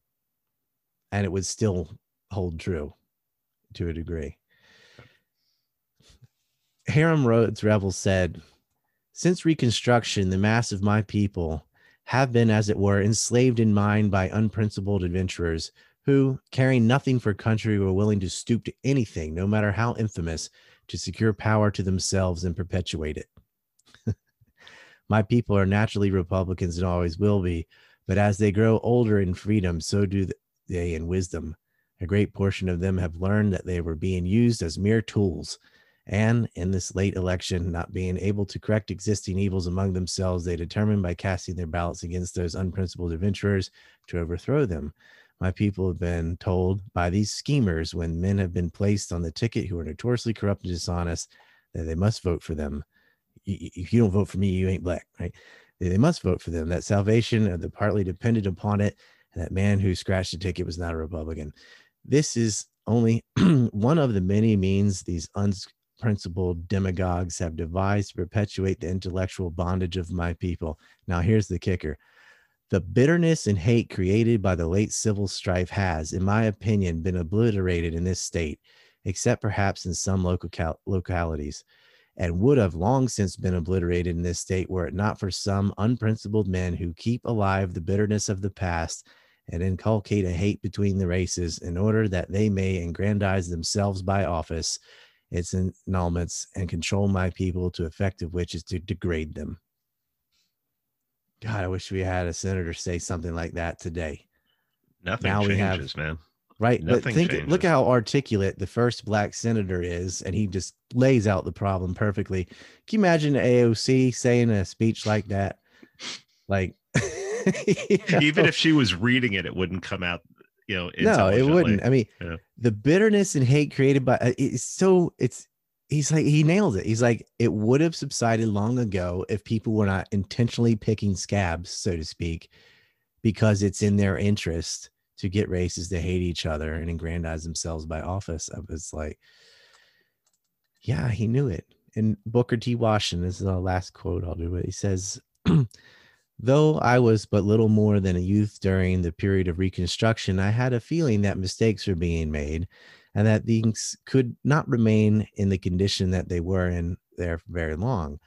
and it would still hold true to a degree. Hiram Rhodes Revels said, "Since Reconstruction, the mass of my people have been, as it were, enslaved in mind by unprincipled adventurers who, caring nothing for country, were willing to stoop to anything, no matter how infamous, to secure power to themselves and perpetuate it. My people are naturally Republicans and always will be, but as they grow older in freedom, so do they in wisdom. A great portion of them have learned that they were being used as mere tools, And in this late election, not being able to correct existing evils among themselves, they determined by casting their ballots against those unprincipled adventurers to overthrow them. My people have been told by these schemers, when men have been placed on the ticket who are notoriously corrupt and dishonest, that they must vote for them. If you don't vote for me, you ain't black, right? They must vote for them. That salvation of the partly depended upon it, and that man who scratched the ticket was not a Republican. This is only one of the many means these unprincipled demagogues have devised to perpetuate the intellectual bondage of my people. Now, here's the kicker. The bitterness and hate created by the late civil strife has, in my opinion, been obliterated in this state, except perhaps in some localities, and would have long since been obliterated in this state were it not for some unprincipled men who keep alive the bitterness of the past and inculcate a hate between the races in order that they may aggrandize themselves by office, its annulments, and control my people, to effect of which is to degrade them. God, I wish we had a senator say something like that today. Nothing changes, man. Right. Nothing But look at how articulate the first black senator is, and he just lays out the problem perfectly. Can you imagine AOC saying a speech like that? Like, even if she was reading it, it wouldn't come out, no, it wouldn't. I mean, the bitterness and hate created by he's like, he nails it. He's like, it would have subsided long ago if people were not intentionally picking scabs, so to speak, because it's in their interest to get races to hate each other and aggrandize themselves by office. I was like, yeah, he knew it. And Booker T. Washington, this is the last quote I'll do it. He says, though I was but little more than a youth during the period of Reconstruction, I had a feeling that mistakes were being made and that things could not remain in the condition that they were in there for very long.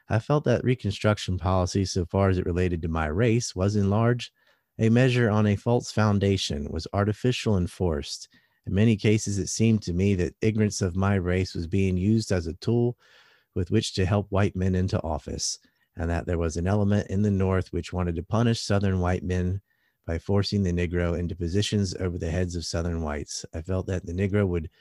I felt that Reconstruction policy, so far as it related to my race, was in large a measure on a false foundation, was artificial and forced. In many cases, it seemed to me that ignorance of my race was being used as a tool with which to help white men into office, and that there was an element in the North which wanted to punish Southern white men by forcing the Negro into positions over the heads of Southern whites. I felt that the Negro would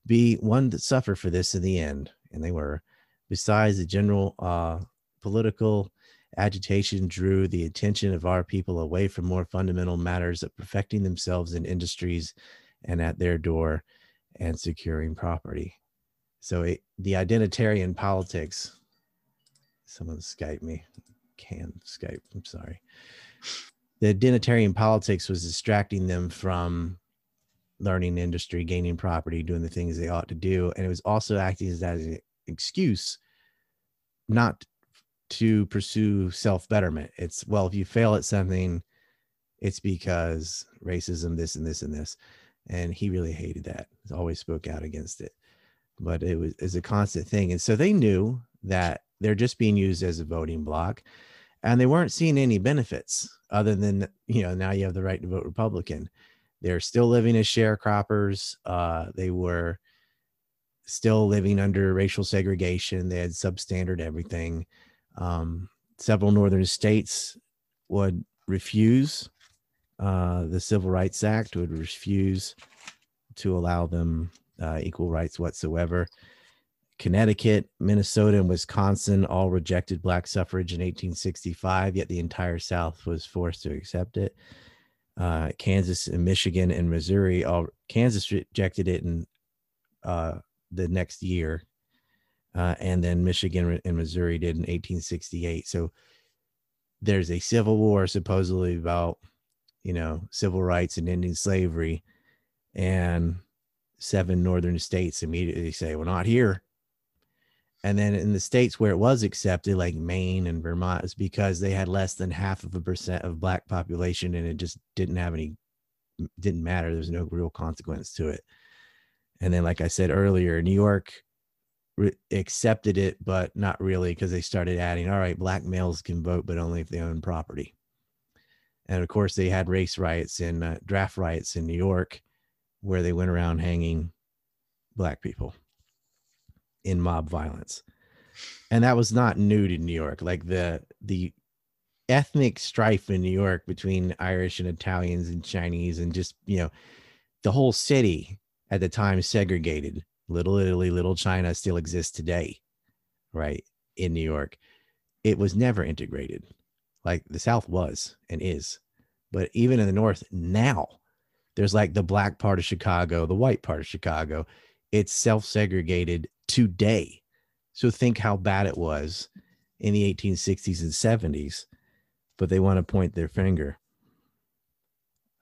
be one to suffer for this in the end, and they were. Besides, the general political agitation drew the attention of our people away from more fundamental matters of perfecting themselves in industries and at their door and securing property. So the identitarian politics, someone Skype me, Skype, I'm sorry. The identitarian politics was distracting them from learning industry, gaining property, doing the things they ought to do. And it was also acting as an excuse not to pursue self-betterment. It's, well, if you fail at something, it's because racism, this and this and this. And he really hated that. He always spoke out against it. But it's a constant thing. And so they knew that they're just being used as a voting block, and they weren't seeing any benefits other than, now you have the right to vote Republican. They're still living as sharecroppers. They were still living under racial segregation. They had substandard everything. Several northern states would refuse the Civil Rights Act, would refuse to allow them equal rights whatsoever. Connecticut, Minnesota, and Wisconsin all rejected black suffrage in 1865, yet the entire South was forced to accept it. Kansas and Michigan and Missouri, Kansas rejected it in the next year, and then Michigan and Missouri did in 1868. So there's a civil war supposedly about, civil rights and ending slavery, and 7 northern states immediately say, well, not here. And then in the states where it was accepted, like Maine and Vermont, is because they had less than 0.5% of black population, and it just didn't matter. There's no real consequence to it. And then, like I said earlier, New York accepted it, but not really, because they started adding, all right, black males can vote, but only if they own property. And of course, they had race riots and draft riots in New York, where they went around hanging black people in mob violence. And that was not new to New York. Like the ethnic strife in New York between Irish and Italians and Chinese, and just, the whole city at the time segregated. Little Italy, Little China still exists today, right? In New York. It was never integrated like the South was and is. But even in the North now, there's like the black part of Chicago, the white part of Chicago. It's self-segregated today. So think how bad it was in the 1860s and 70s, but they want to point their finger.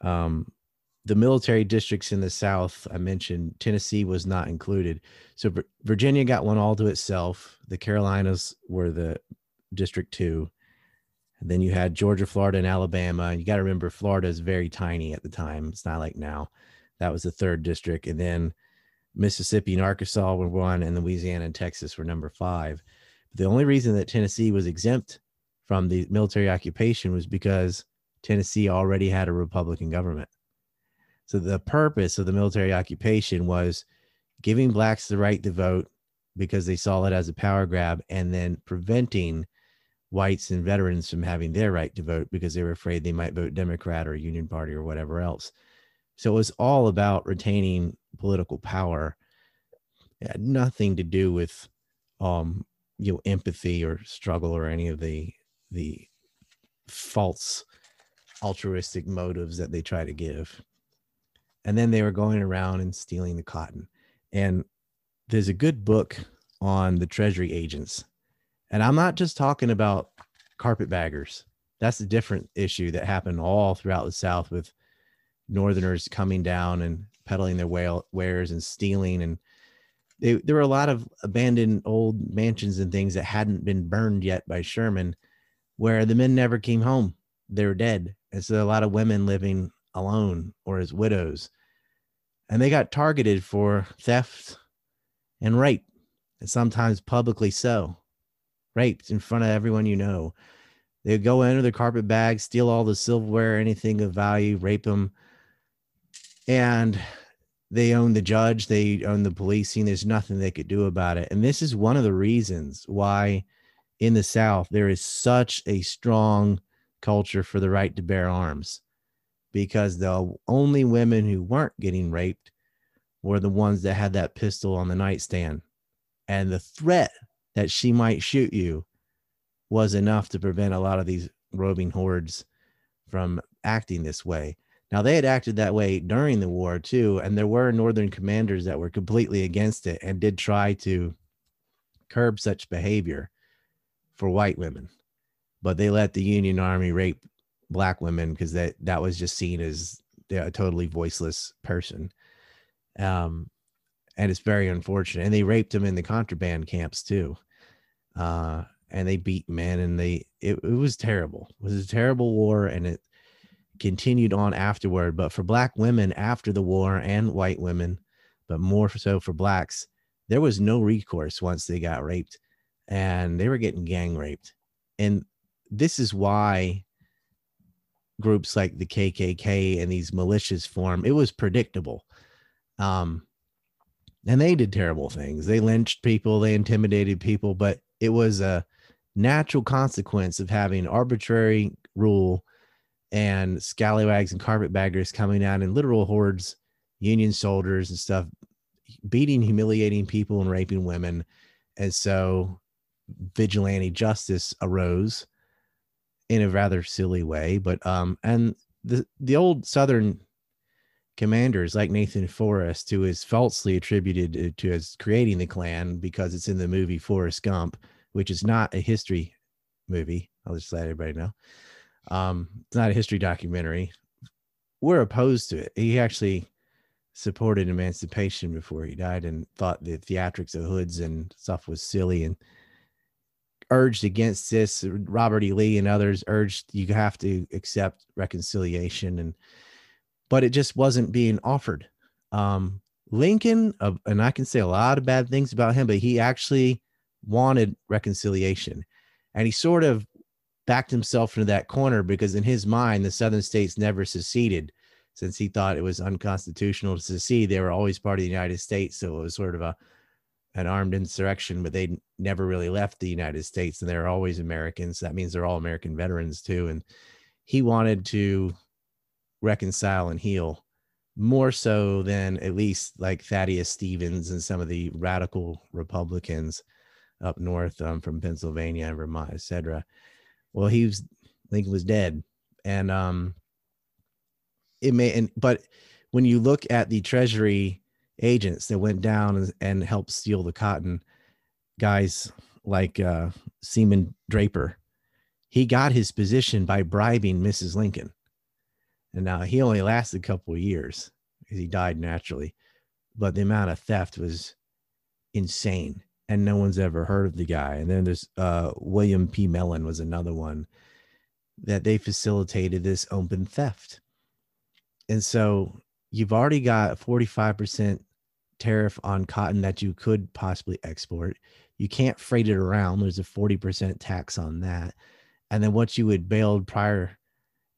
The military districts in the South, I mentioned, Tennessee was not included. So Virginia got one all to itself. The Carolinas were the District 2. And then you had Georgia, Florida, and Alabama. You got to remember, Florida is very tiny at the time. It's not like now. That was the 3rd district. And then Mississippi and Arkansas were 1, and Louisiana and Texas were number 5. The only reason that Tennessee was exempt from the military occupation was because Tennessee already had a Republican government. So the purpose of the military occupation was giving blacks the right to vote because they saw it as a power grab, and then preventing whites and veterans from having their right to vote because they were afraid they might vote Democrat or Union Party or whatever else. So it was all about retaining political power. It had nothing to do with empathy or struggle or any of the false altruistic motives that they try to give. And then they were going around and stealing the cotton. And there's a good book on the Treasury agents. And I'm not just talking about carpetbaggers. That's a different issue that happened all throughout the South with Northerners coming down and peddling their wares and stealing. And there were a lot of abandoned old mansions and things that hadn't been burned yet by Sherman, where the men never came home. They were dead. And so a lot of women living alone or as widows. And they got targeted for theft and rape, and sometimes publicly so. Raped in front of everyone you know. They'd go into the carpet bag, steal all the silverware, anything of value, rape them. And they own the judge. They own the policing. There's nothing they could do about it. And this is one of the reasons why in the South there is such a strong culture for the right to bear arms, because the only women who weren't getting raped were the ones that had that pistol on the nightstand. And the threat that she might shoot you was enough to prevent a lot of these roving hordes from acting this way. Now, they had acted that way during the war too, and there were Northern commanders that were completely against it and did try to curb such behavior for white women, but they let the Union Army rape black women because that was just seen as a totally voiceless person. And it's very unfortunate. And they raped them in the contraband camps too. And they beat men, and it was terrible. It was a terrible war, and it continued on afterward. But for black women after the war, and white women, but more so for blacks, there was no recourse once they got raped, and they were getting gang raped. And this is why groups like the KKK and these militias form. It was predictable. And they did terrible things. They lynched people, they intimidated people, but it was a natural consequence of having arbitrary rule and scallywags and carpetbaggers coming out in literal hordes, Union soldiers and stuff, beating, humiliating people and raping women. And so vigilante justice arose in a rather silly way. But and the old Southern commanders like Nathan Forrest, who is falsely attributed to as creating the Klan because it's in the movie Forrest Gump, which is not a history movie. I'll just let everybody know. It's not a history documentary. We're opposed to it. He actually supported emancipation before he died and thought the theatrics of hoods and stuff was silly and urged against this. Robert E. Lee and others urged you have to accept reconciliation, but it just wasn't being offered. Lincoln, and I can say a lot of bad things about him, but he actually wanted reconciliation, and he sort of backed himself into that corner because in his mind, the Southern states never seceded. Since he thought it was unconstitutional to secede, they were always part of the United States. So it was sort of an armed insurrection, but they never really left the United States, and they're always Americans. That means they're all American veterans too. And he wanted to reconcile and heal, more so than at least like Thaddeus Stevens and some of the radical Republicans up north from Pennsylvania and Vermont, etc. Well, Lincoln was dead, and but when you look at the Treasury agents that went down and helped steal the cotton, guys like Seaman Draper, he got his position by bribing Mrs. Lincoln. And now he only lasted a couple of years because he died naturally. But the amount of theft was insane. And no one's ever heard of the guy. And then there's William P. Mellon was another one that they facilitated this open theft. And so you've already got 45% tariff on cotton that you could possibly export. You can't freight it around. There's a 40% tax on that. And then what you would build prior,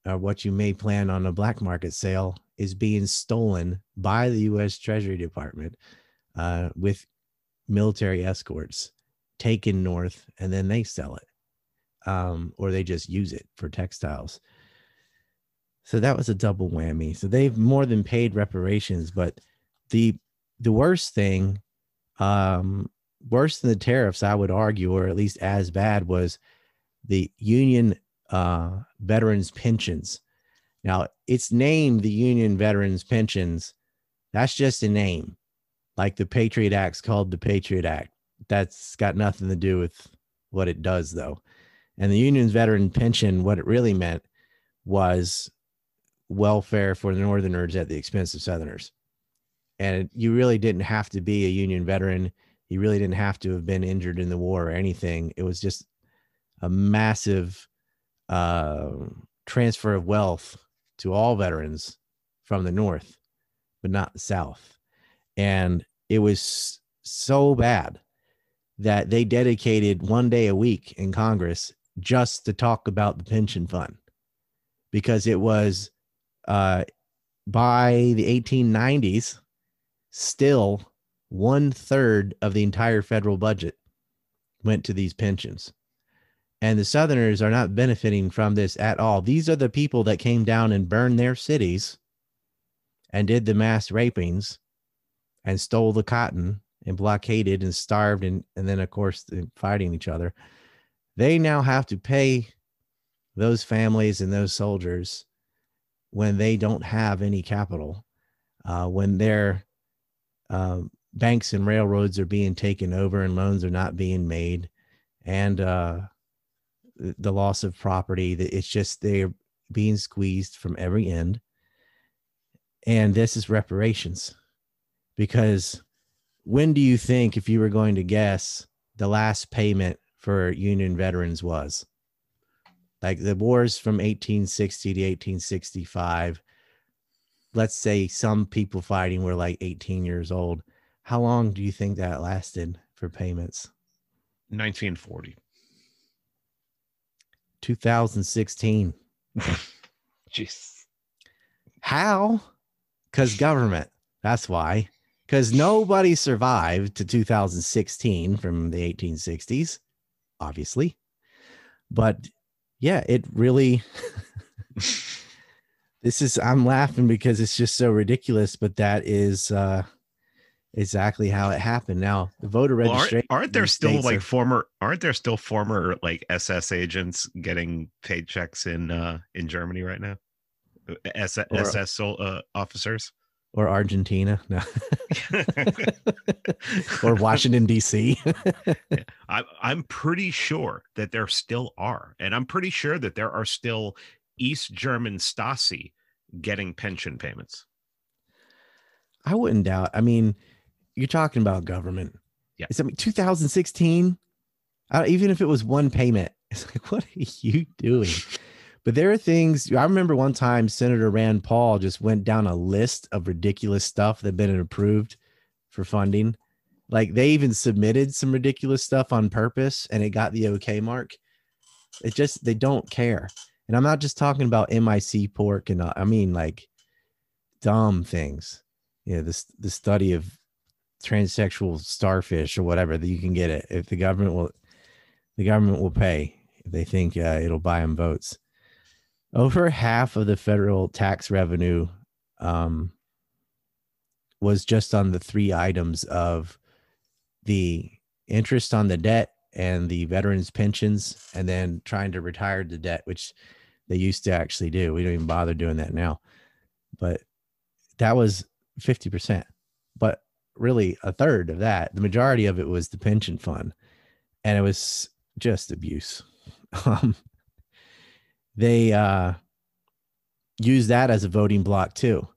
or what you may plan on a black market sale, is being stolen by the U.S. Treasury Department with military escorts, taken north, and then they sell it, or they just use it for textiles. So that was a double whammy. So they've more than paid reparations, but the worst thing, worse than the tariffs, I would argue, or at least as bad, was the Union veterans pensions. Now, it's named the Union Veterans Pensions. That's just a name. Like the Patriot Act's called the Patriot Act. That's got nothing to do with what it does, though. And the Union's veteran pension, what it really meant was welfare for the Northerners at the expense of Southerners. And you really didn't have to be a Union veteran. You really didn't have to have been injured in the war or anything. It was just a massive transfer of wealth to all veterans from the North, but not the South. And it was so bad that they dedicated one day a week in Congress just to talk about the pension fund, because it was by the 1890s still 1/3 of the entire federal budget went to these pensions. And the Southerners are not benefiting from this at all. These are the people that came down and burned their cities and did the mass rapings and stole the cotton and blockaded and starved and then, of course, fighting each other. They now have to pay those families and those soldiers when they don't have any capital, when their banks and railroads are being taken over and loans are not being made, and the loss of property. It's just they're being squeezed from every end. And this is reparations. Because when do you think, if you were going to guess, the last payment for Union veterans was? Like the wars from 1860 to 1865, let's say some people fighting were like 18 years old. How long do you think that lasted for payments? 1940. 2016. Jeez. How? Because government. That's why. Because nobody survived to 2016 from the 1860s, obviously. But yeah, it really, I'm laughing because it's just so ridiculous, but that is exactly how it happened. Now, the voter registration. Aren't there still former like SS agents getting paychecks in Germany right now? SS officers? Or Argentina, no. Or Washington, D.C. Yeah. I'm pretty sure that there still are. And I'm pretty sure that there are still East German Stasi getting pension payments. I wouldn't doubt. I mean, you're talking about government. Yeah. It's, 2016, even if it was one payment, it's like, what are you doing? But there are things. I remember one time Senator Rand Paul just went down a list of ridiculous stuff that had been approved for funding. Like they even submitted some ridiculous stuff on purpose and it got the okay mark. They don't care. And I'm not just talking about MIC pork and I mean like dumb things. You know, the study of transsexual starfish or whatever, that you can get it if the government will pay if they think it'll buy them votes. Over half of the federal tax revenue was just on the three items of the interest on the debt and the veterans pensions, and then trying to retire the debt, which they used to actually do. We don't even bother doing that now, but that was 50%. But really a third of that, the majority of it was the pension fund, and it was just abuse. They use that as a voting block too.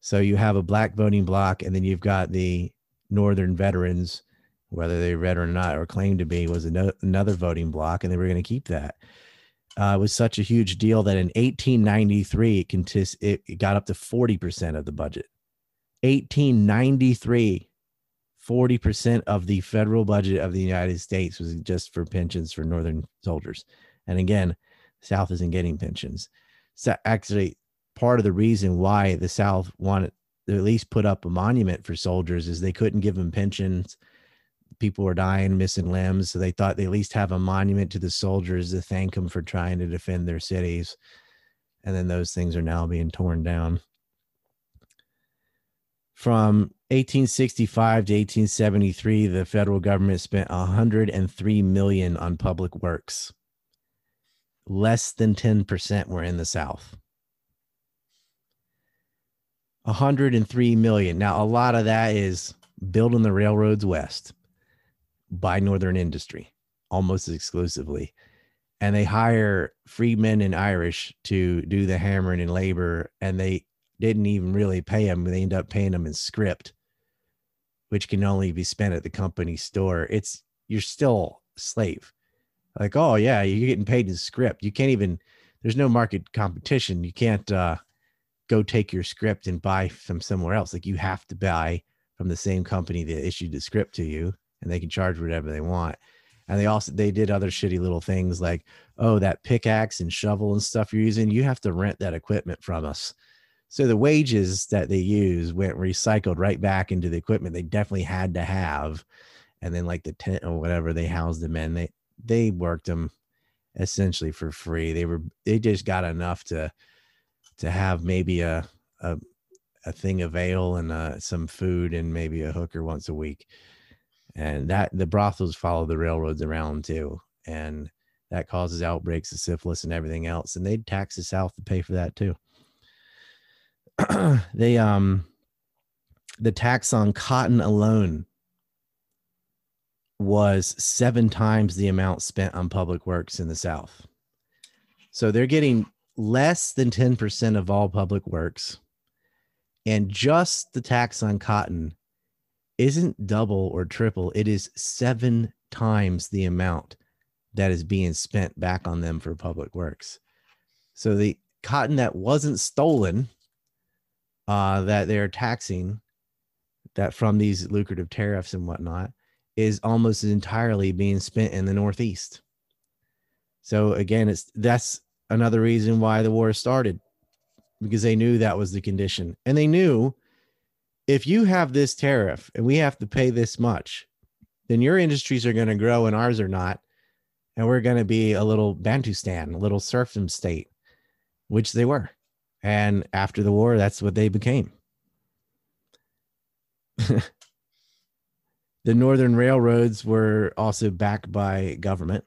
So you have a black voting block, and then you've got the Northern veterans, whether they're veteran or not, or claim to be, was another voting block, and they were going to keep that. It was such a huge deal that in 1893, it got up to 40% of the budget. 1893, 40% of the federal budget of the United States was just for pensions for Northern soldiers. And again, the South isn't getting pensions. So actually, part of the reason why the South wanted to at least put up a monument for soldiers is they couldn't give them pensions. People were dying, missing limbs. So they thought they at least have a monument to the soldiers to thank them for trying to defend their cities. And then those things are now being torn down. From 1865 to 1873, the federal government spent $103 million on public works. Less than 10% were in the South. $103 million. Now, a lot of that is building the railroads west by Northern industry, almost exclusively. And they hire freedmen and Irish to do the hammering and labor, and they didn't even really pay them. They end up paying them in script, which can only be spent at the company store. You're still a slave. Like, oh yeah, you're getting paid in script. You can't even, there's no market competition. You can't go take your script and buy from somewhere else. Like, you have to buy from the same company that issued the script to you, and they can charge whatever they want. And they did other shitty little things like, oh, that pickaxe and shovel and stuff you're using, you have to rent that equipment from us. So the wages that they use went recycled right back into the equipment they definitely had to have. And then like the tent or whatever they housed them in, they worked them essentially for free. They just got enough to have maybe a thing of ale and some food and maybe a hooker once a week. And that the brothels follow the railroads around too. And that causes outbreaks of syphilis and everything else. And they'd tax the South to pay for that too. The tax on cotton alone was 7 times the amount spent on public works in the South. So they're getting less than 10% of all public works. And just the tax on cotton isn't double or triple. It is 7 times the amount that is being spent back on them for public works. So the cotton that wasn't stolen, that they're taxing, that from these lucrative tariffs and whatnot, is almost entirely being spent in the Northeast. So again, that's another reason why the war started, because they knew that was the condition. And they knew if you have this tariff and we have to pay this much, then your industries are going to grow and ours are not. And we're going to be a little Bantustan, a little serfdom state, which they were. And after the war, that's what they became. The Northern railroads were also backed by government.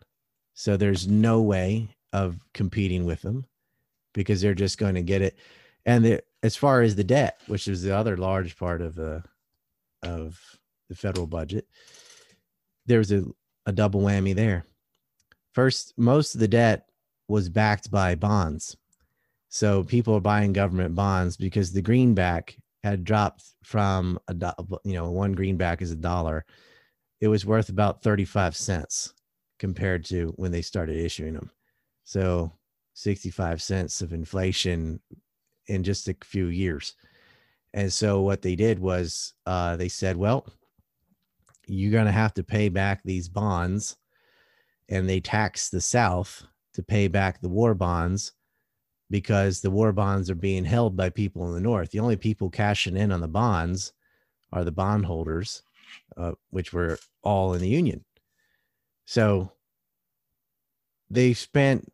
So there's no way of competing with them because they're just going to get it. And as far as the debt, which is the other large part of the federal budget, there's a double whammy there. First, most of the debt was backed by bonds. So people are buying government bonds because the greenback had dropped from one greenback is $1. It was worth about 35 cents compared to when they started issuing them. So 65 cents of inflation in just a few years. And so what they did was they said, well, you're going to have to pay back these bonds. And they taxed the South to pay back the war bonds, because the war bonds are being held by people in the North. The only people cashing in on the bonds are the bondholders, which were all in the Union. So they spent,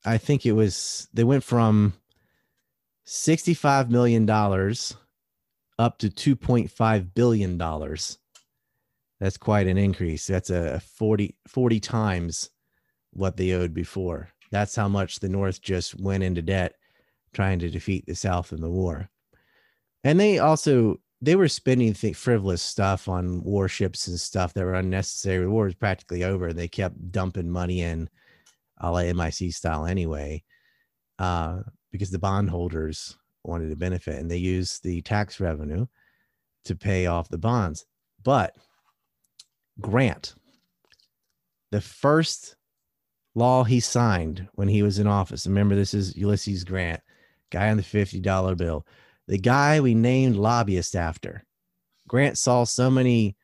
I think they went from $65 million up to $2.5 billion. That's quite an increase. That's a 40 times what they owed before. That's how much the North just went into debt trying to defeat the South in the war. And they were spending frivolous stuff on warships and stuff that were unnecessary. The war was practically over. They kept dumping money in, a la MIC style anyway, because the bondholders wanted to benefit, and they used the tax revenue to pay off the bonds. But Grant, the first law he signed when he was in office, remember, this is Ulysses Grant, guy on the $50 bill, the guy we named lobbyist after. Grant saw so many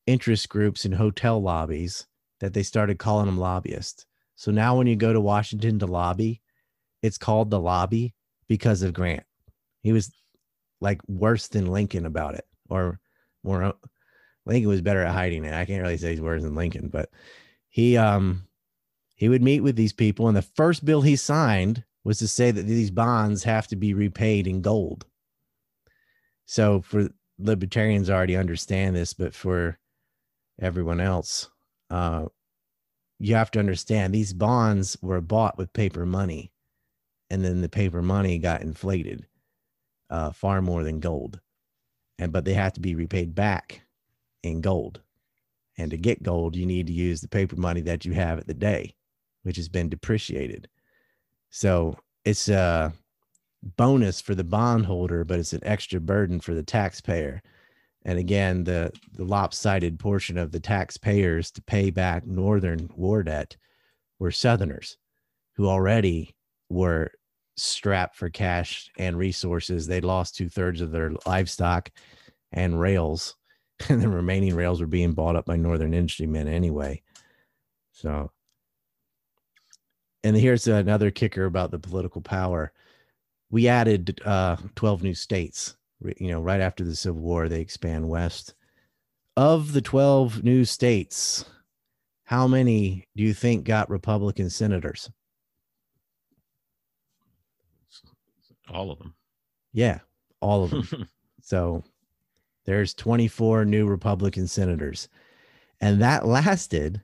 interest groups in hotel lobbies that they started calling him lobbyist. So now when you go to Washington to lobby, it's called the lobby because of Grant. He was like worse than Lincoln about it, or more. Lincoln was better at hiding it. I can't really say he's worse than Lincoln, but he would meet with these people, and the first bill he signed was to say that these bonds have to be repaid in gold. So for libertarians, I already understand this, but for everyone else, you have to understand these bonds were bought with paper money, and then the paper money got inflated far more than gold. But they have to be repaid back in gold. And to get gold, you need to use the paper money that you have at the day, which has been depreciated. So it's a bonus for the bondholder, but it's an extra burden for the taxpayer. And again, the lopsided portion of the taxpayers to pay back Northern war debt were Southerners who already were strapped for cash and resources. They lost 2/3 of their livestock and rails, and the remaining rails were being bought up by Northern industrymen anyway. So, and here's another kicker about the political power. We added 12 new states. Right after the Civil War, they expand west. Of the 12 new states, how many do you think got Republican senators? All of them. Yeah, all of them. So there's 24 new Republican senators. And that lasted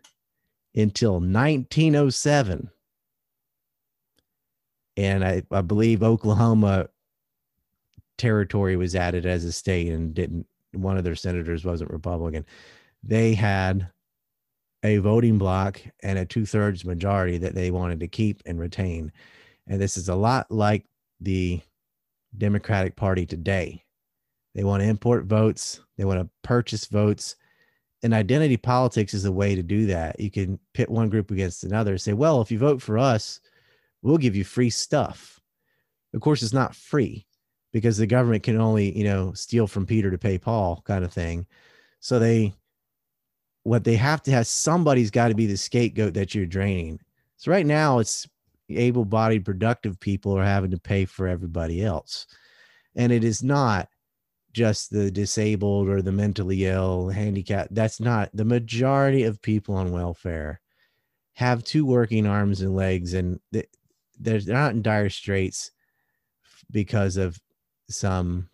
until 1907. And I believe Oklahoma territory was added as a state, and one of their senators wasn't Republican. They had a voting bloc and a 2/3 majority that they wanted to keep and retain. And this is a lot like the Democratic Party today. They want to import votes. They want to purchase votes. And identity politics is a way to do that. You can pit one group against another, say, well, if you vote for us, we'll give you free stuff. Of course, it's not free, because the government can only, steal from Peter to pay Paul kind of thing. So what they have to have, somebody's got to be the scapegoat that you're draining. So right now it's able-bodied, productive people are having to pay for everybody else. And it is not just the disabled or the mentally ill, handicapped. That's not the majority of people on welfare have 2 working arms and legs, and they're not in dire straits because of some,